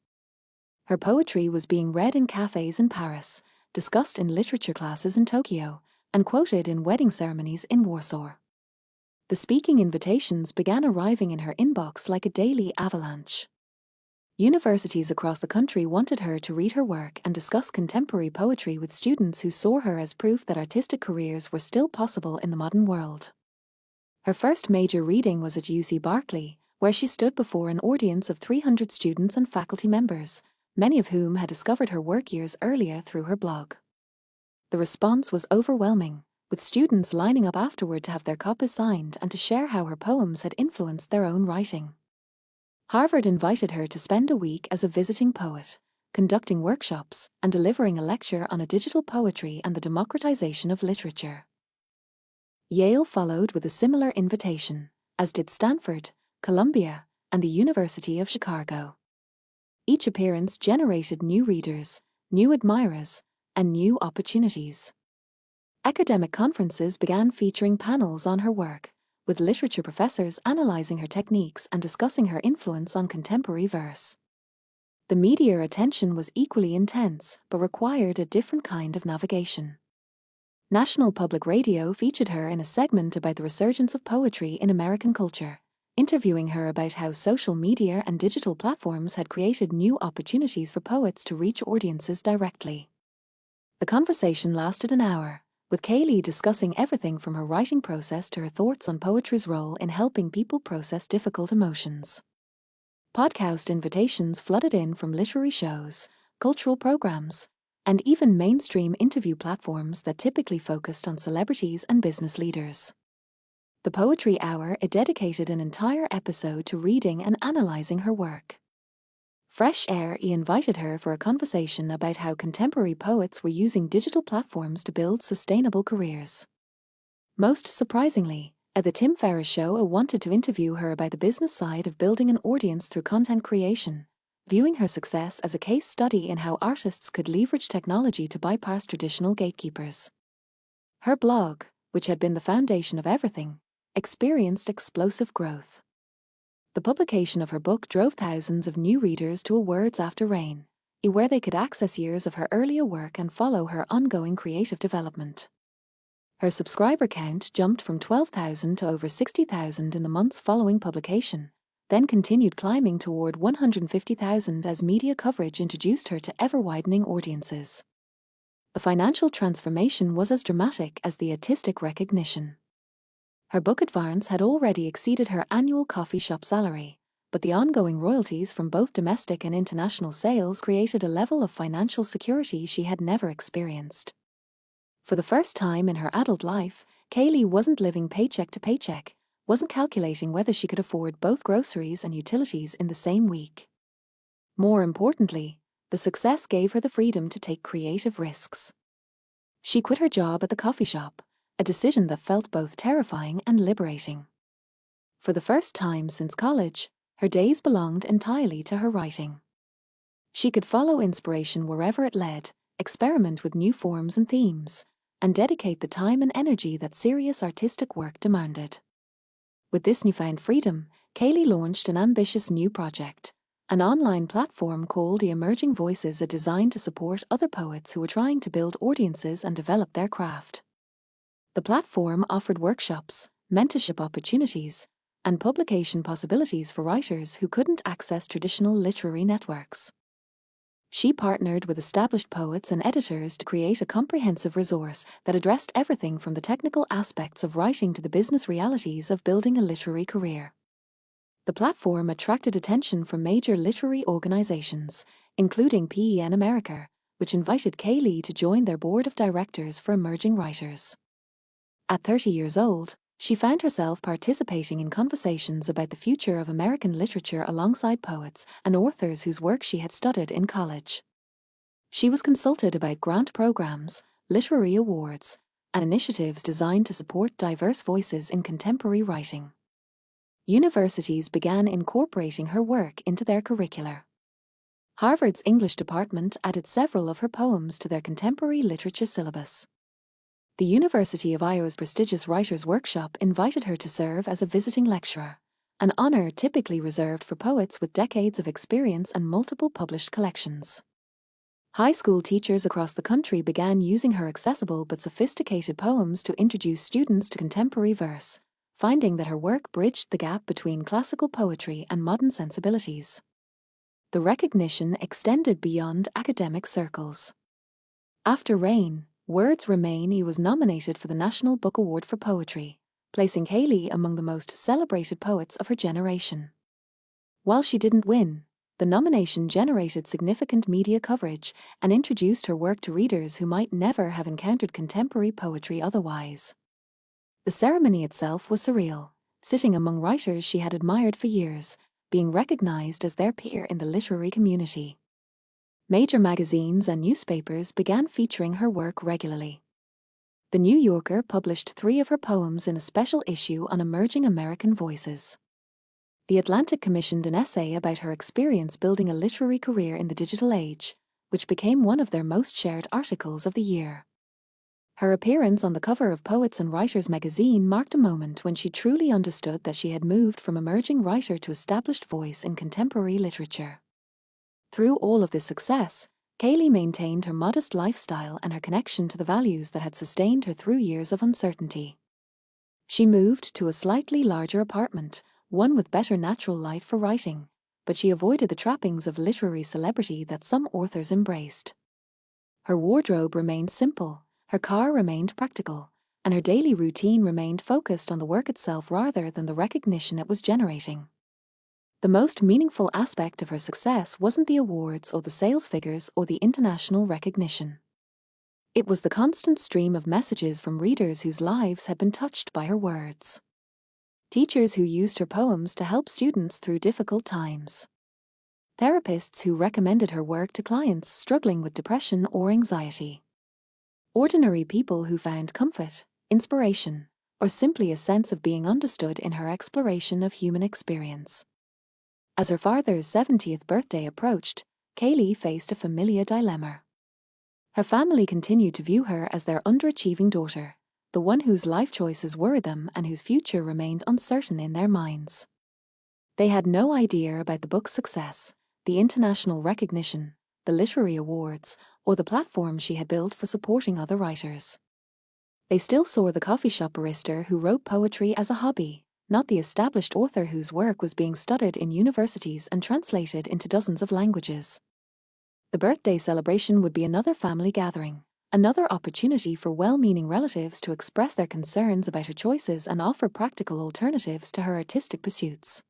Her poetry was being read in cafes in Paris, discussed in literature classes in Tokyo, and quoted in wedding ceremonies in Warsaw. The speaking invitations began arriving in her inbox like a daily avalanche. Universities across the country wanted her to read her work and discuss contemporary poetry with students who saw her as proof that artistic careers were still possible in the modern world. Her first major reading was at UC Berkeley, where she stood before an audience of 300 students and faculty members, many of whom had discovered her work years earlier through her blog. The response was overwhelming, with students lining up afterward to have their copies signed and to share how her poems had influenced their own writing. Harvard invited her to spend a week as a visiting poet, conducting workshops and delivering a lecture on a digital poetry and the democratization of literature. Yale followed with a similar invitation, as did Stanford, Columbia, and the University of Chicago. Each appearance generated new readers, new admirers, and new opportunities. Academic conferences began featuring panels on her work, with literature professors analyzing her techniques and discussing her influence on contemporary verse. The media attention was equally intense, but required a different kind of navigation. National Public Radio featured her in a segment about the resurgence of poetry in American culture, interviewing her about how social media and digital platforms had created new opportunities for poets to reach audiences directly. The conversation lasted an hour, with Kaylee discussing everything from her writing process to her thoughts on poetry's role in helping people process difficult emotions. Podcast invitations flooded in from literary shows, cultural programs, and even mainstream interview platforms that typically focused on celebrities and business leaders. The Poetry Hour dedicated an entire episode to reading and analysing her work. Fresh Air invited her for a conversation about how contemporary poets were using digital platforms to build sustainable careers. Most surprisingly, The Tim Ferriss Show wanted to interview her about the business side of building an audience through content creation, viewing her success as a case study in how artists could leverage technology to bypass traditional gatekeepers. Her blog, which had been the foundation of everything, experienced explosive growth. The publication of her book drove thousands of new readers to A Words After Rain, where they could access years of her earlier work and follow her ongoing creative development. Her subscriber count jumped from 12,000 to over 60,000 in the months following publication, then continued climbing toward 150,000 as media coverage introduced her to ever-widening audiences. The financial transformation was as dramatic as the artistic recognition. Her book advance had already exceeded her annual coffee shop salary, but the ongoing royalties from both domestic and international sales created a level of financial security she had never experienced. For the first time in her adult life, Kaylee wasn't living paycheck to paycheck, wasn't calculating whether she could afford both groceries and utilities in the same week. More importantly, the success gave her the freedom to take creative risks. She quit her job at the coffee shop, a decision that felt both terrifying and liberating. For the first time since college, her days belonged entirely to her writing. She could follow inspiration wherever it led, experiment with new forms and themes, and dedicate the time and energy that serious artistic work demanded. With this newfound freedom, Kaylee launched an ambitious new project, an online platform called The Emerging Voices, designed to support other poets who were trying to build audiences and develop their craft. The platform offered workshops, mentorship opportunities, and publication possibilities for writers who couldn't access traditional literary networks. She partnered with established poets and editors to create a comprehensive resource that addressed everything from the technical aspects of writing to the business realities of building a literary career. The platform attracted attention from major literary organizations, including PEN America, which invited Kaylee to join their board of directors for emerging writers. At 30 years old, she found herself participating in conversations about the future of American literature alongside poets and authors whose work she had studied in college. She was consulted about grant programs, literary awards, and initiatives designed to support diverse voices in contemporary writing. Universities began incorporating her work into their curricula. Harvard's English department added several of her poems to their contemporary literature syllabus. The University of Iowa's prestigious Writers' Workshop invited her to serve as a visiting lecturer, an honor typically reserved for poets with decades of experience and multiple published collections. High school teachers across the country began using her accessible but sophisticated poems to introduce students to contemporary verse, finding that her work bridged the gap between classical poetry and modern sensibilities. The recognition extended beyond academic circles. After Rain, Words Remain was nominated for the National Book Award for Poetry, placing Kaylee among the most celebrated poets of her generation. While she didn't win, the nomination generated significant media coverage and introduced her work to readers who might never have encountered contemporary poetry otherwise. The ceremony itself was surreal, sitting among writers she had admired for years, being recognized as their peer in the literary community. Major magazines and newspapers began featuring her work regularly. The New Yorker published 3 of her poems in a special issue on emerging American voices. The Atlantic commissioned an essay about her experience building a literary career in the digital age, which became one of their most shared articles of the year. Her appearance on the cover of Poets and Writers magazine marked a moment when she truly understood that she had moved from emerging writer to established voice in contemporary literature. Through all of this success, Kaylee maintained her modest lifestyle and her connection to the values that had sustained her through years of uncertainty. She moved to a slightly larger apartment, one with better natural light for writing, but she avoided the trappings of literary celebrity that some authors embraced. Her wardrobe remained simple, her car remained practical, and her daily routine remained focused on the work itself rather than the recognition it was generating. The most meaningful aspect of her success wasn't the awards or the sales figures or the international recognition. It was the constant stream of messages from readers whose lives had been touched by her words. Teachers who used her poems to help students through difficult times. Therapists who recommended her work to clients struggling with depression or anxiety. Ordinary people who found comfort, inspiration, or simply a sense of being understood in her exploration of human experience. As her father's 70th birthday approached, Kaylee faced a familiar dilemma. Her family continued to view her as their underachieving daughter, the one whose life choices worried them and whose future remained uncertain in their minds. They had no idea about the book's success, the international recognition, the literary awards, or the platform she had built for supporting other writers. They still saw the coffee shop barista who wrote poetry as a hobby, not the established author whose work was being studied in universities and translated into dozens of languages. The birthday celebration would be another family gathering, another opportunity for well-meaning relatives to express their concerns about her choices and offer practical alternatives to her artistic pursuits.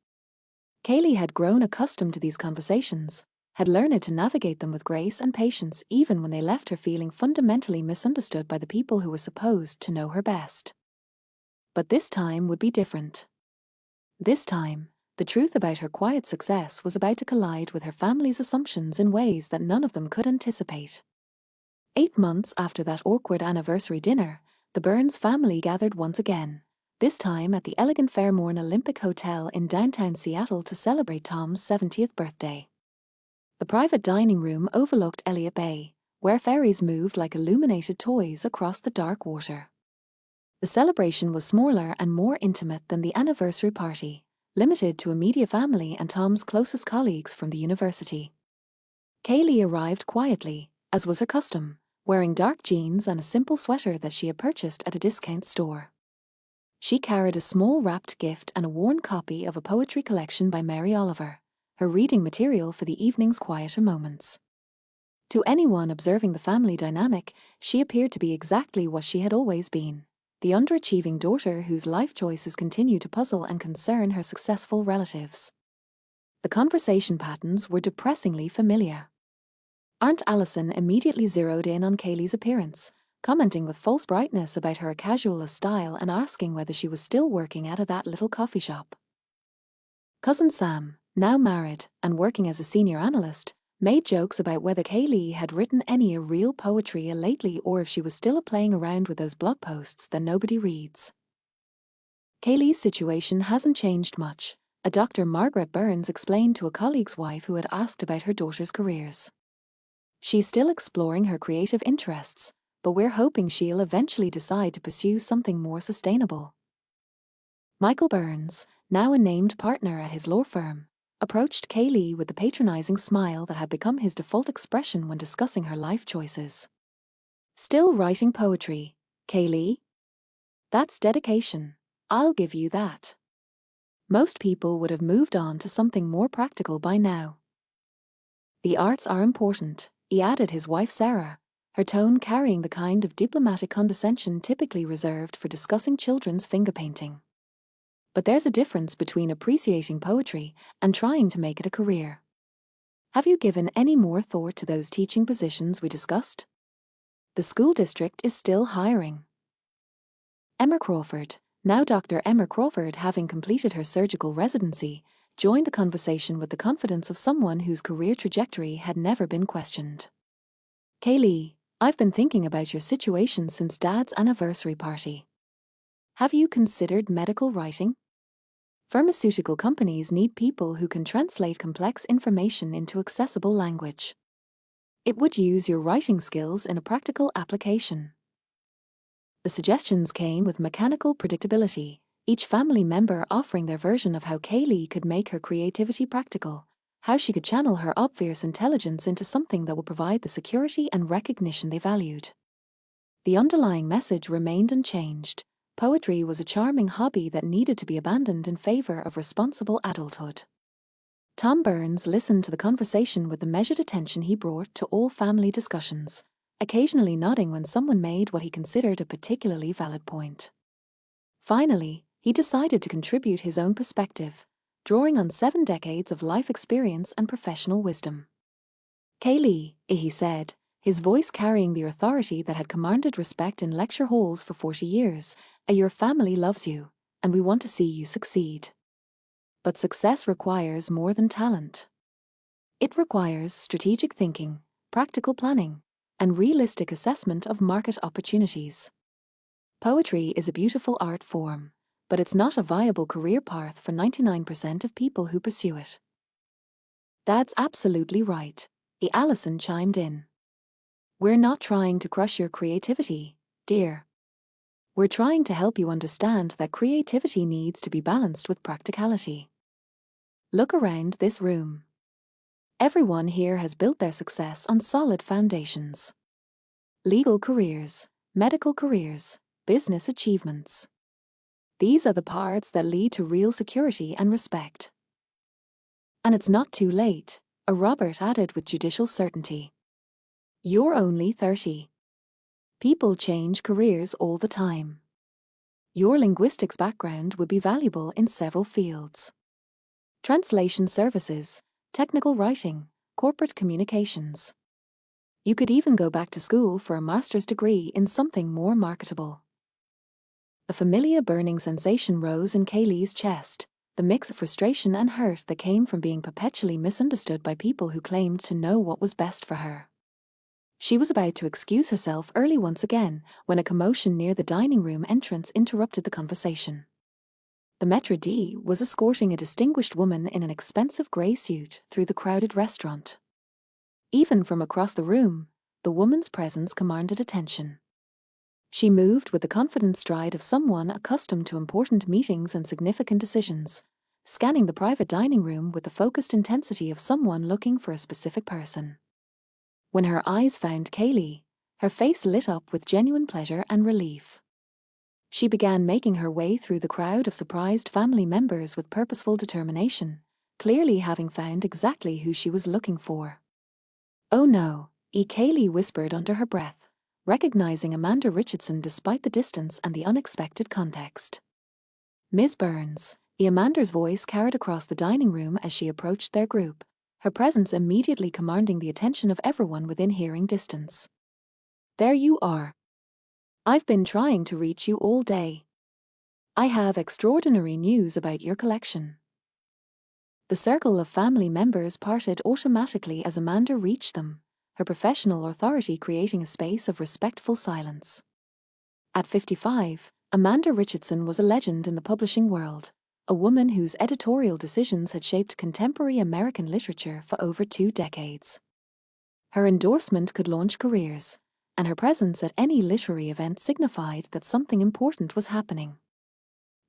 Kaylee had grown accustomed to these conversations, had learned to navigate them with grace and patience even when they left her feeling fundamentally misunderstood by the people who were supposed to know her best. But this time would be different. This time, the truth about her quiet success was about to collide with her family's assumptions in ways that none of them could anticipate. 8 months after that awkward anniversary dinner, the Burns family gathered once again, this time at the elegant Fairmorn Olympic Hotel in downtown Seattle to celebrate Tom's 70th birthday. The private dining room overlooked Elliott Bay, where ferries moved like illuminated toys across the dark water. The celebration was smaller and more intimate than the anniversary party, limited to immediate family and Tom's closest colleagues from the university. Kaylee arrived quietly, as was her custom, wearing dark jeans and a simple sweater that she had purchased at a discount store. She carried a small wrapped gift and a worn copy of a poetry collection by Mary Oliver, her reading material for the evening's quieter moments. To anyone observing the family dynamic, she appeared to be exactly what she had always been, the underachieving daughter whose life choices continue to puzzle and concern her successful relatives. The conversation patterns were depressingly familiar. Aunt Allison immediately zeroed in on Kaylee's appearance, commenting with false brightness about her casual style and asking whether she was still working out of that little coffee shop. Cousin Sam, now married and working as a senior analyst, made jokes about whether Kaylee had written any real poetry lately or if she was still playing around with those blog posts that nobody reads. Kaylee's situation hasn't changed much, a Dr. Margaret Burns explained to a colleague's wife who had asked about her daughter's careers. She's still exploring her creative interests, but we're hoping she'll eventually decide to pursue something more sustainable. Michael Burns, now a named partner at his law firm, approached Kaylee with the patronizing smile that had become his default expression when discussing her life choices. Still writing poetry, Kaylee? That's dedication, I'll give you that. Most people would have moved on to something more practical by now. The arts are important, he added his wife Sarah, her tone carrying the kind of diplomatic condescension typically reserved for discussing children's finger painting. But there's a difference between appreciating poetry and trying to make it a career. Have you given any more thought to those teaching positions we discussed? The school district is still hiring. Emma Crawford, now Dr. Emma Crawford, having completed her surgical residency, joined the conversation with the confidence of someone whose career trajectory had never been questioned. Kaylee, I've been thinking about your situation since Dad's anniversary party. Have you considered medical writing? Pharmaceutical companies need people who can translate complex information into accessible language. It would use your writing skills in a practical application. The suggestions came with mechanical predictability, each family member offering their version of how Kaylee could make her creativity practical, how she could channel her obvious intelligence into something that would provide the security and recognition they valued. The underlying message remained unchanged. Poetry was a charming hobby that needed to be abandoned in favor of responsible adulthood. Tom Burns listened to the conversation with the measured attention he brought to all family discussions, occasionally nodding when someone made what he considered a particularly valid point. Finally, he decided to contribute his own perspective, drawing on 7 decades of life experience and professional wisdom. Kaylee, he said, his voice carrying the authority that had commanded respect in lecture halls for 40 years, your family loves you, and we want to see you succeed. But success requires more than talent. It requires strategic thinking, practical planning, and realistic assessment of market opportunities. Poetry is a beautiful art form, but it's not a viable career path for 99% of people who pursue it. Dad's absolutely right, Allison chimed in. We're not trying to crush your creativity, dear. We're trying to help you understand that creativity needs to be balanced with practicality. Look around this room. Everyone here has built their success on solid foundations. Legal careers, medical careers, business achievements. These are the parts that lead to real security and respect. And it's not too late, Robert added with judicial certainty. You're only 30. People change careers all the time. Your linguistics background would be valuable in several fields. Translation services, technical writing, corporate communications. You could even go back to school for a master's degree in something more marketable. A familiar burning sensation rose in Kaylee's chest, the mix of frustration and hurt that came from being perpetually misunderstood by people who claimed to know what was best for her. She was about to excuse herself early once again when a commotion near the dining room entrance interrupted the conversation. The maître d' was escorting a distinguished woman in an expensive grey suit through the crowded restaurant. Even from across the room, the woman's presence commanded attention. She moved with the confident stride of someone accustomed to important meetings and significant decisions, scanning the private dining room with the focused intensity of someone looking for a specific person. When her eyes found Kaylee, her face lit up with genuine pleasure and relief. She began making her way through the crowd of surprised family members with purposeful determination, clearly having found exactly who she was looking for. Oh no, Kaylee whispered under her breath, recognizing Amanda Richardson despite the distance and the unexpected context. Ms. Burns, Amanda's voice carried across the dining room as she approached their group, her presence immediately commanding the attention of everyone within hearing distance. There you are. I've been trying to reach you all day. I have extraordinary news about your collection. The circle of family members parted automatically as Amanda reached them, her professional authority creating a space of respectful silence. At 55, Amanda Richardson was a legend in the publishing world, a woman whose editorial decisions had shaped contemporary American literature for over 2 decades. Her endorsement could launch careers, and her presence at any literary event signified that something important was happening.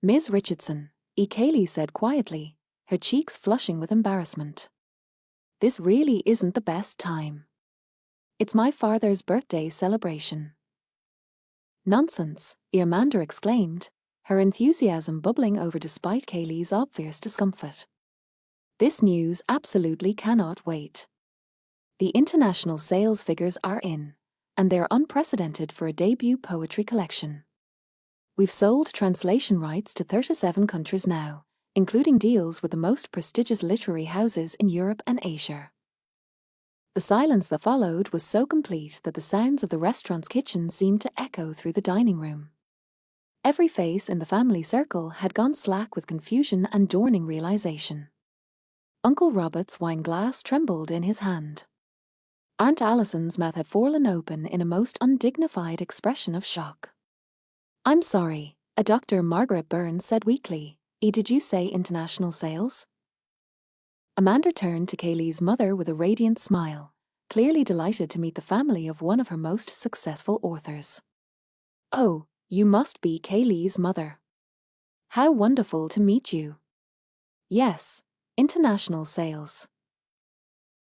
Ms. Richardson, Kaylee said quietly, her cheeks flushing with embarrassment. This really isn't the best time. It's my father's birthday celebration. Nonsense, Amanda exclaimed, her enthusiasm bubbling over despite Kaylee's obvious discomfort. This news absolutely cannot wait. The international sales figures are in, and they're unprecedented for a debut poetry collection. We've sold translation rights to 37 countries now, including deals with the most prestigious literary houses in Europe and Asia. The silence that followed was so complete that the sounds of the restaurant's kitchen seemed to echo through the dining room. Every face in the family circle had gone slack with confusion and dawning realization. Uncle Robert's wine glass trembled in his hand. Aunt Allison's mouth had fallen open in a most undignified expression of shock. "I'm sorry," a Dr. Margaret Burns said weakly. "Did you say international sales?" Amanda turned to Kaylee's mother with a radiant smile, clearly delighted to meet the family of one of her most successful authors. "Oh, you must be Kaylee's mother. How wonderful to meet you." "Yes, international sales."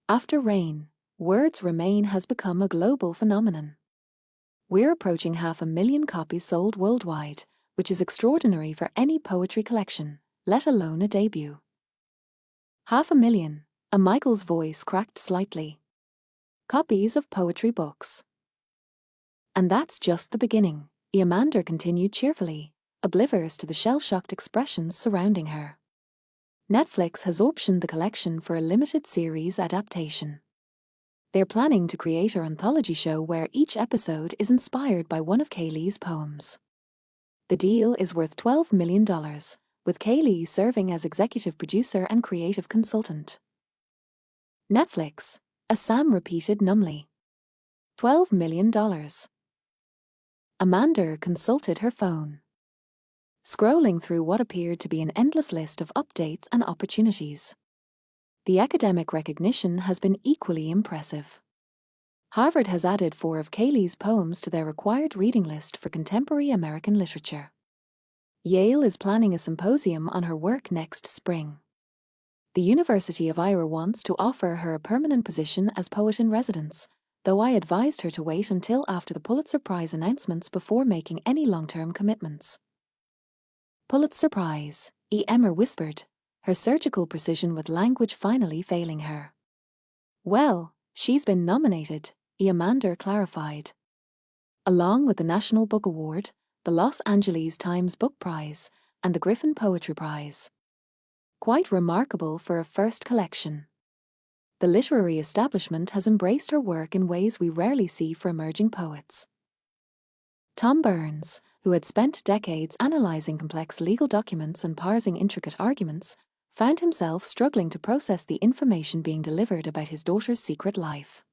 After Rain, Words Remain has become a global phenomenon. We're approaching 500,000 copies sold worldwide, which is extraordinary for any poetry collection, let alone a debut. 500,000, a Michael's voice cracked slightly. Copies of poetry books. And that's just the beginning, Amanda continued cheerfully, oblivious to the shell-shocked expressions surrounding her. Netflix has optioned the collection for a limited series adaptation. They're planning to create an anthology show where each episode is inspired by one of Kaylee's poems. The deal is worth $12 million, with Kaylee serving as executive producer and creative consultant. Netflix, as Sam repeated numbly. $12 million. Amanda consulted her phone, scrolling through what appeared to be an endless list of updates and opportunities. The academic recognition has been equally impressive. Harvard has added 4 of Kaylee's poems to their required reading list for contemporary American literature. Yale is planning a symposium on her work next spring. The University of Iowa wants to offer her a permanent position as poet in residence, though I advised her to wait until after the Pulitzer Prize announcements before making any long-term commitments. Pulitzer Prize, Emmer whispered, her surgical precision with language finally failing her. Well, she's been nominated, Amanda clarified. Along with the National Book Award, the Los Angeles Times Book Prize, and the Griffin Poetry Prize. Quite remarkable for a first collection. The literary establishment has embraced her work in ways we rarely see for emerging poets. Tom Burns, who had spent decades analyzing complex legal documents and parsing intricate arguments, found himself struggling to process the information being delivered about his daughter's secret life.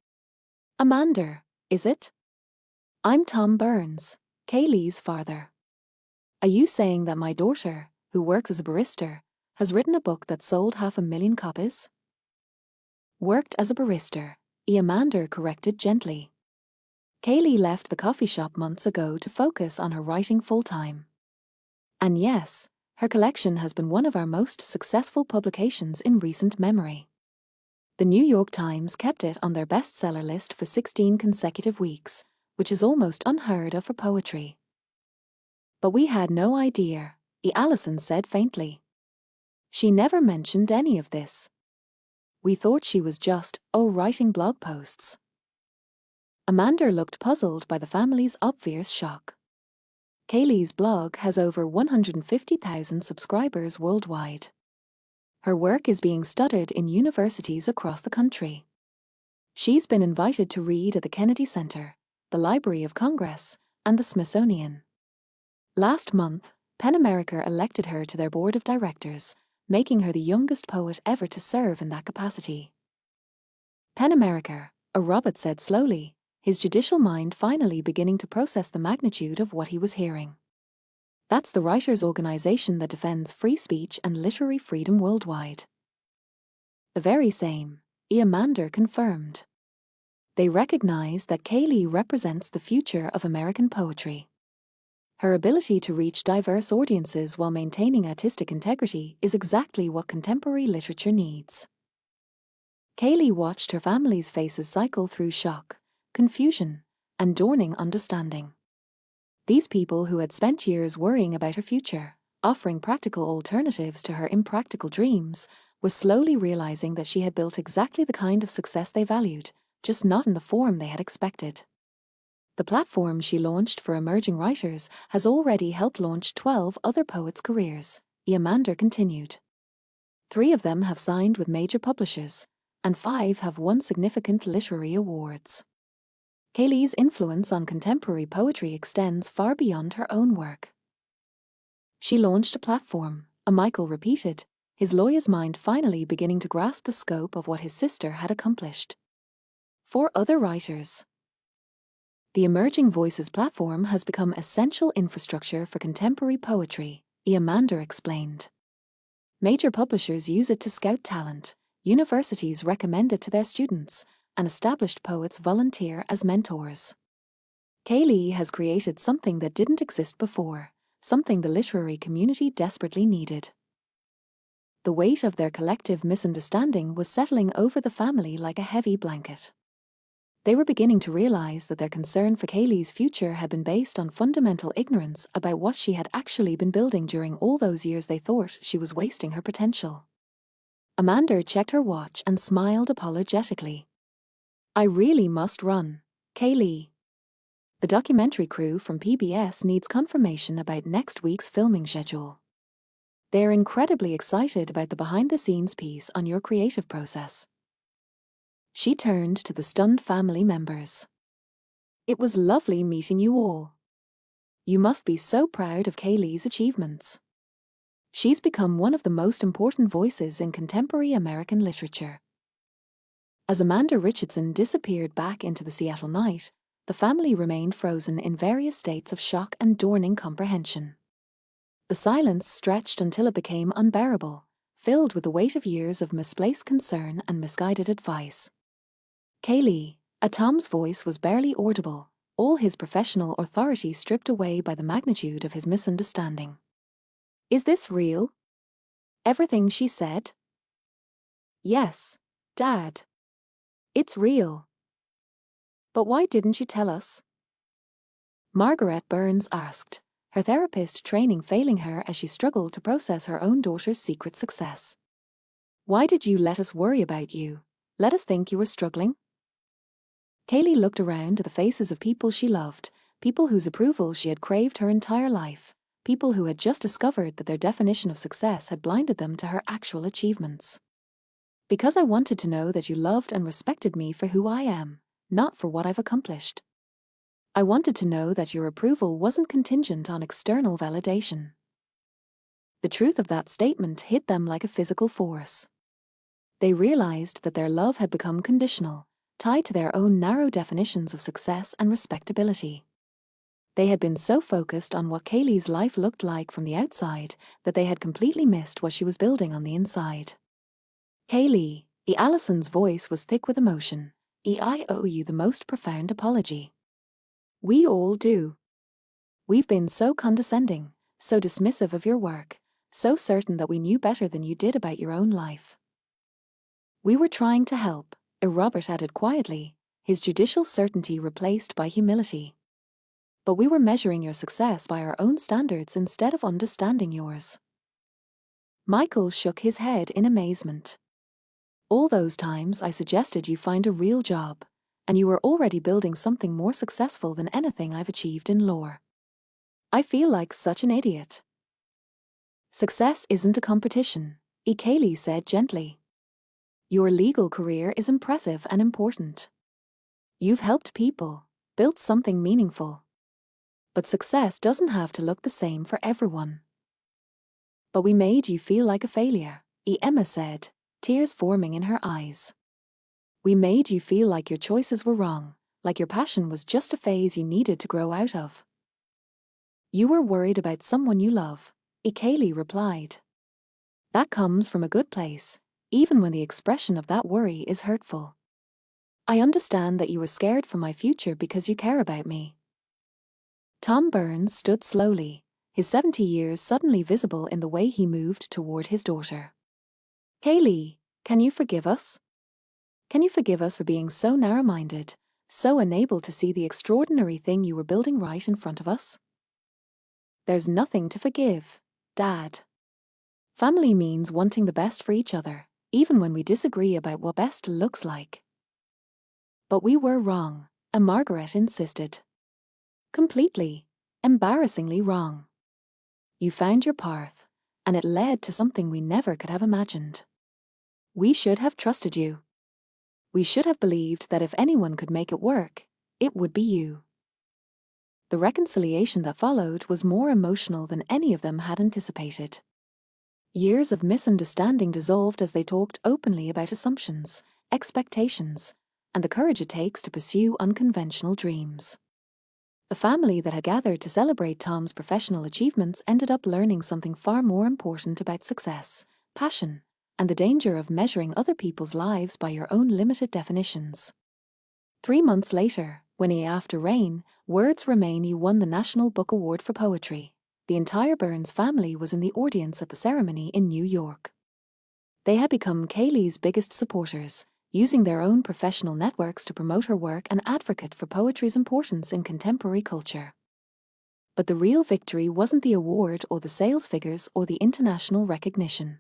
"Amanda, is it? I'm Tom Burns, Kaylee's father. Are you saying that my daughter, who works as a barrister, has written a book that sold 500,000 copies?" "Worked as a barrister," Amanda corrected gently. "Kaylee left the coffee shop months ago to focus on her writing full-time. And yes, her collection has been one of our most successful publications in recent memory. The New York Times kept it on their bestseller list for 16 consecutive weeks, which is almost unheard of for poetry." "But we had no idea," Allison said faintly. "She never mentioned any of this. We thought she was just, writing blog posts." Amanda looked puzzled by the family's obvious shock. Kaylee's blog has over 150,000 subscribers worldwide. Her work is being studied in universities across the country. She's been invited to read at the Kennedy Center, the Library of Congress, and the Smithsonian. Last month, PEN America elected her to their board of directors, making her the youngest poet ever to serve in that capacity. PEN America, Robert said slowly, his judicial mind finally beginning to process the magnitude of what he was hearing. "That's the writers' organization that defends free speech and literary freedom worldwide." "The very same," Amanda confirmed. "They recognize that Kaylee represents the future of American poetry. Her ability to reach diverse audiences while maintaining artistic integrity is exactly what contemporary literature needs." Kaylee watched her family's faces cycle through shock, confusion, and dawning understanding. These people who had spent years worrying about her future, offering practical alternatives to her impractical dreams, were slowly realizing that she had built exactly the kind of success they valued, just not in the form they had expected. The platform she launched for emerging writers has already helped launch 12 other poets' careers, Amanda continued. 3 of them have signed with major publishers, and 5 have won significant literary awards. Kaylee's influence on contemporary poetry extends far beyond her own work. "She launched a platform," Michael repeated, his lawyer's mind finally beginning to grasp the scope of what his sister had accomplished. for other writers. The Emerging Voices platform has become essential infrastructure for contemporary poetry, Amanda explained. Major publishers use it to scout talent, universities recommend it to their students, and established poets volunteer as mentors. Kaylee has created something that didn't exist before, something the literary community desperately needed. The weight of their collective misunderstanding was settling over the family like a heavy blanket. They were beginning to realize that their concern for Kaylee's future had been based on fundamental ignorance about what she had actually been building during all those years they thought she was wasting her potential. Amanda checked her watch and smiled apologetically. I really must run, Kaylee. The documentary crew from PBS needs confirmation about next week's filming schedule. They're incredibly excited about the behind-the-scenes piece on your creative process. She turned to the stunned family members. It was lovely meeting you all. You must be so proud of Kaylee's achievements. She's become one of the most important voices in contemporary American literature. As Amanda Richardson disappeared back into the Seattle night, the family remained frozen in various states of shock and dawning comprehension. The silence stretched until it became unbearable, filled with the weight of years of misplaced concern and misguided advice. Kaylee, Tom's voice was barely audible, all his professional authority stripped away by the magnitude of his misunderstanding. Is this real? Everything she said? Yes, Dad. It's real. But why didn't you tell us? Margaret Burns asked, her therapist training failing her as she struggled to process her own daughter's secret success. Why did you let us worry about you? Let us think you were struggling? Kaylee looked around at the faces of people she loved, people whose approval she had craved her entire life, people who had just discovered that their definition of success had blinded them to her actual achievements. Because I wanted to know that you loved and respected me for who I am, not for what I've accomplished. I wanted to know that your approval wasn't contingent on external validation. The truth of that statement hit them like a physical force. They realized that their love had become conditional, tied to their own narrow definitions of success and respectability. They had been so focused on what Kaylee's life looked like from the outside that they had completely missed what she was building on the inside. Kaylee, Allison's voice was thick with emotion. I owe you the most profound apology. We all do. We've been so condescending, so dismissive of your work, so certain that we knew better than you did about your own life. We were trying to help, Robert added quietly, his judicial certainty replaced by humility. But we were measuring your success by our own standards instead of understanding yours. Michael shook his head in amazement. All those times I suggested you find a real job, and you were already building something more successful than anything I've achieved in lore. I feel like such an idiot. Success isn't a competition, Kaylee said gently. Your legal career is impressive and important. You've helped people, built something meaningful. But success doesn't have to look the same for everyone. But we made you feel like a failure, Emma said, tears forming in her eyes. We made you feel like your choices were wrong, like your passion was just a phase you needed to grow out of. You were worried about someone you love, Kaylee replied. That comes from a good place, even when the expression of that worry is hurtful. I understand that you were scared for my future because you care about me. Tom Burns stood slowly, his 70 years suddenly visible in the way he moved toward his daughter. Kaylee, can you forgive us? Can you forgive us for being so narrow-minded, so unable to see the extraordinary thing you were building right in front of us? There's nothing to forgive, Dad. Family means wanting the best for each other, even when we disagree about what best looks like. But we were wrong, and Margaret insisted. Completely, embarrassingly wrong. You found your path, and it led to something we never could have imagined. We should have trusted you. We should have believed that if anyone could make it work, it would be you. The reconciliation that followed was more emotional than any of them had anticipated. Years of misunderstanding dissolved as they talked openly about assumptions, expectations, and the courage it takes to pursue unconventional dreams. The family that had gathered to celebrate Tom's professional achievements ended up learning something far more important about success, passion, and the danger of measuring other people's lives by your own limited definitions. 3 months later, when After Rain, Words Remain you won the National Book Award for Poetry. The entire Burns family was in the audience at the ceremony in New York. They had become Kaylee's biggest supporters, using their own professional networks to promote her work and advocate for poetry's importance in contemporary culture. But the real victory wasn't the award or the sales figures or the international recognition.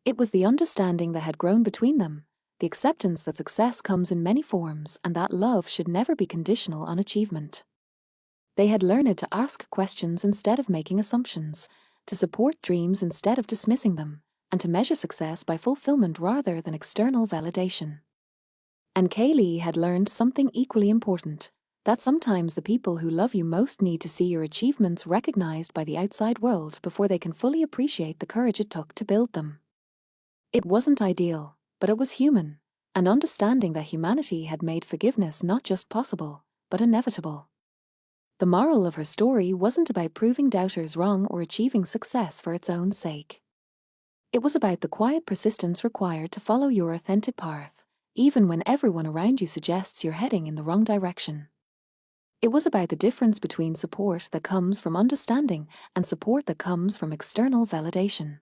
It was the understanding that had grown between them, the acceptance that success comes in many forms and that love should never be conditional on achievement. They had learned to ask questions instead of making assumptions, to support dreams instead of dismissing them, and to measure success by fulfillment rather than external validation. And Kaylee had learned something equally important, that sometimes the people who love you most need to see your achievements recognized by the outside world before they can fully appreciate the courage it took to build them. It wasn't ideal, but it was human, and understanding that humanity had made forgiveness not just possible, but inevitable. The moral of her story wasn't about proving doubters wrong or achieving success for its own sake. It was about the quiet persistence required to follow your authentic path, even when everyone around you suggests you're heading in the wrong direction. It was about the difference between support that comes from understanding and support that comes from external validation.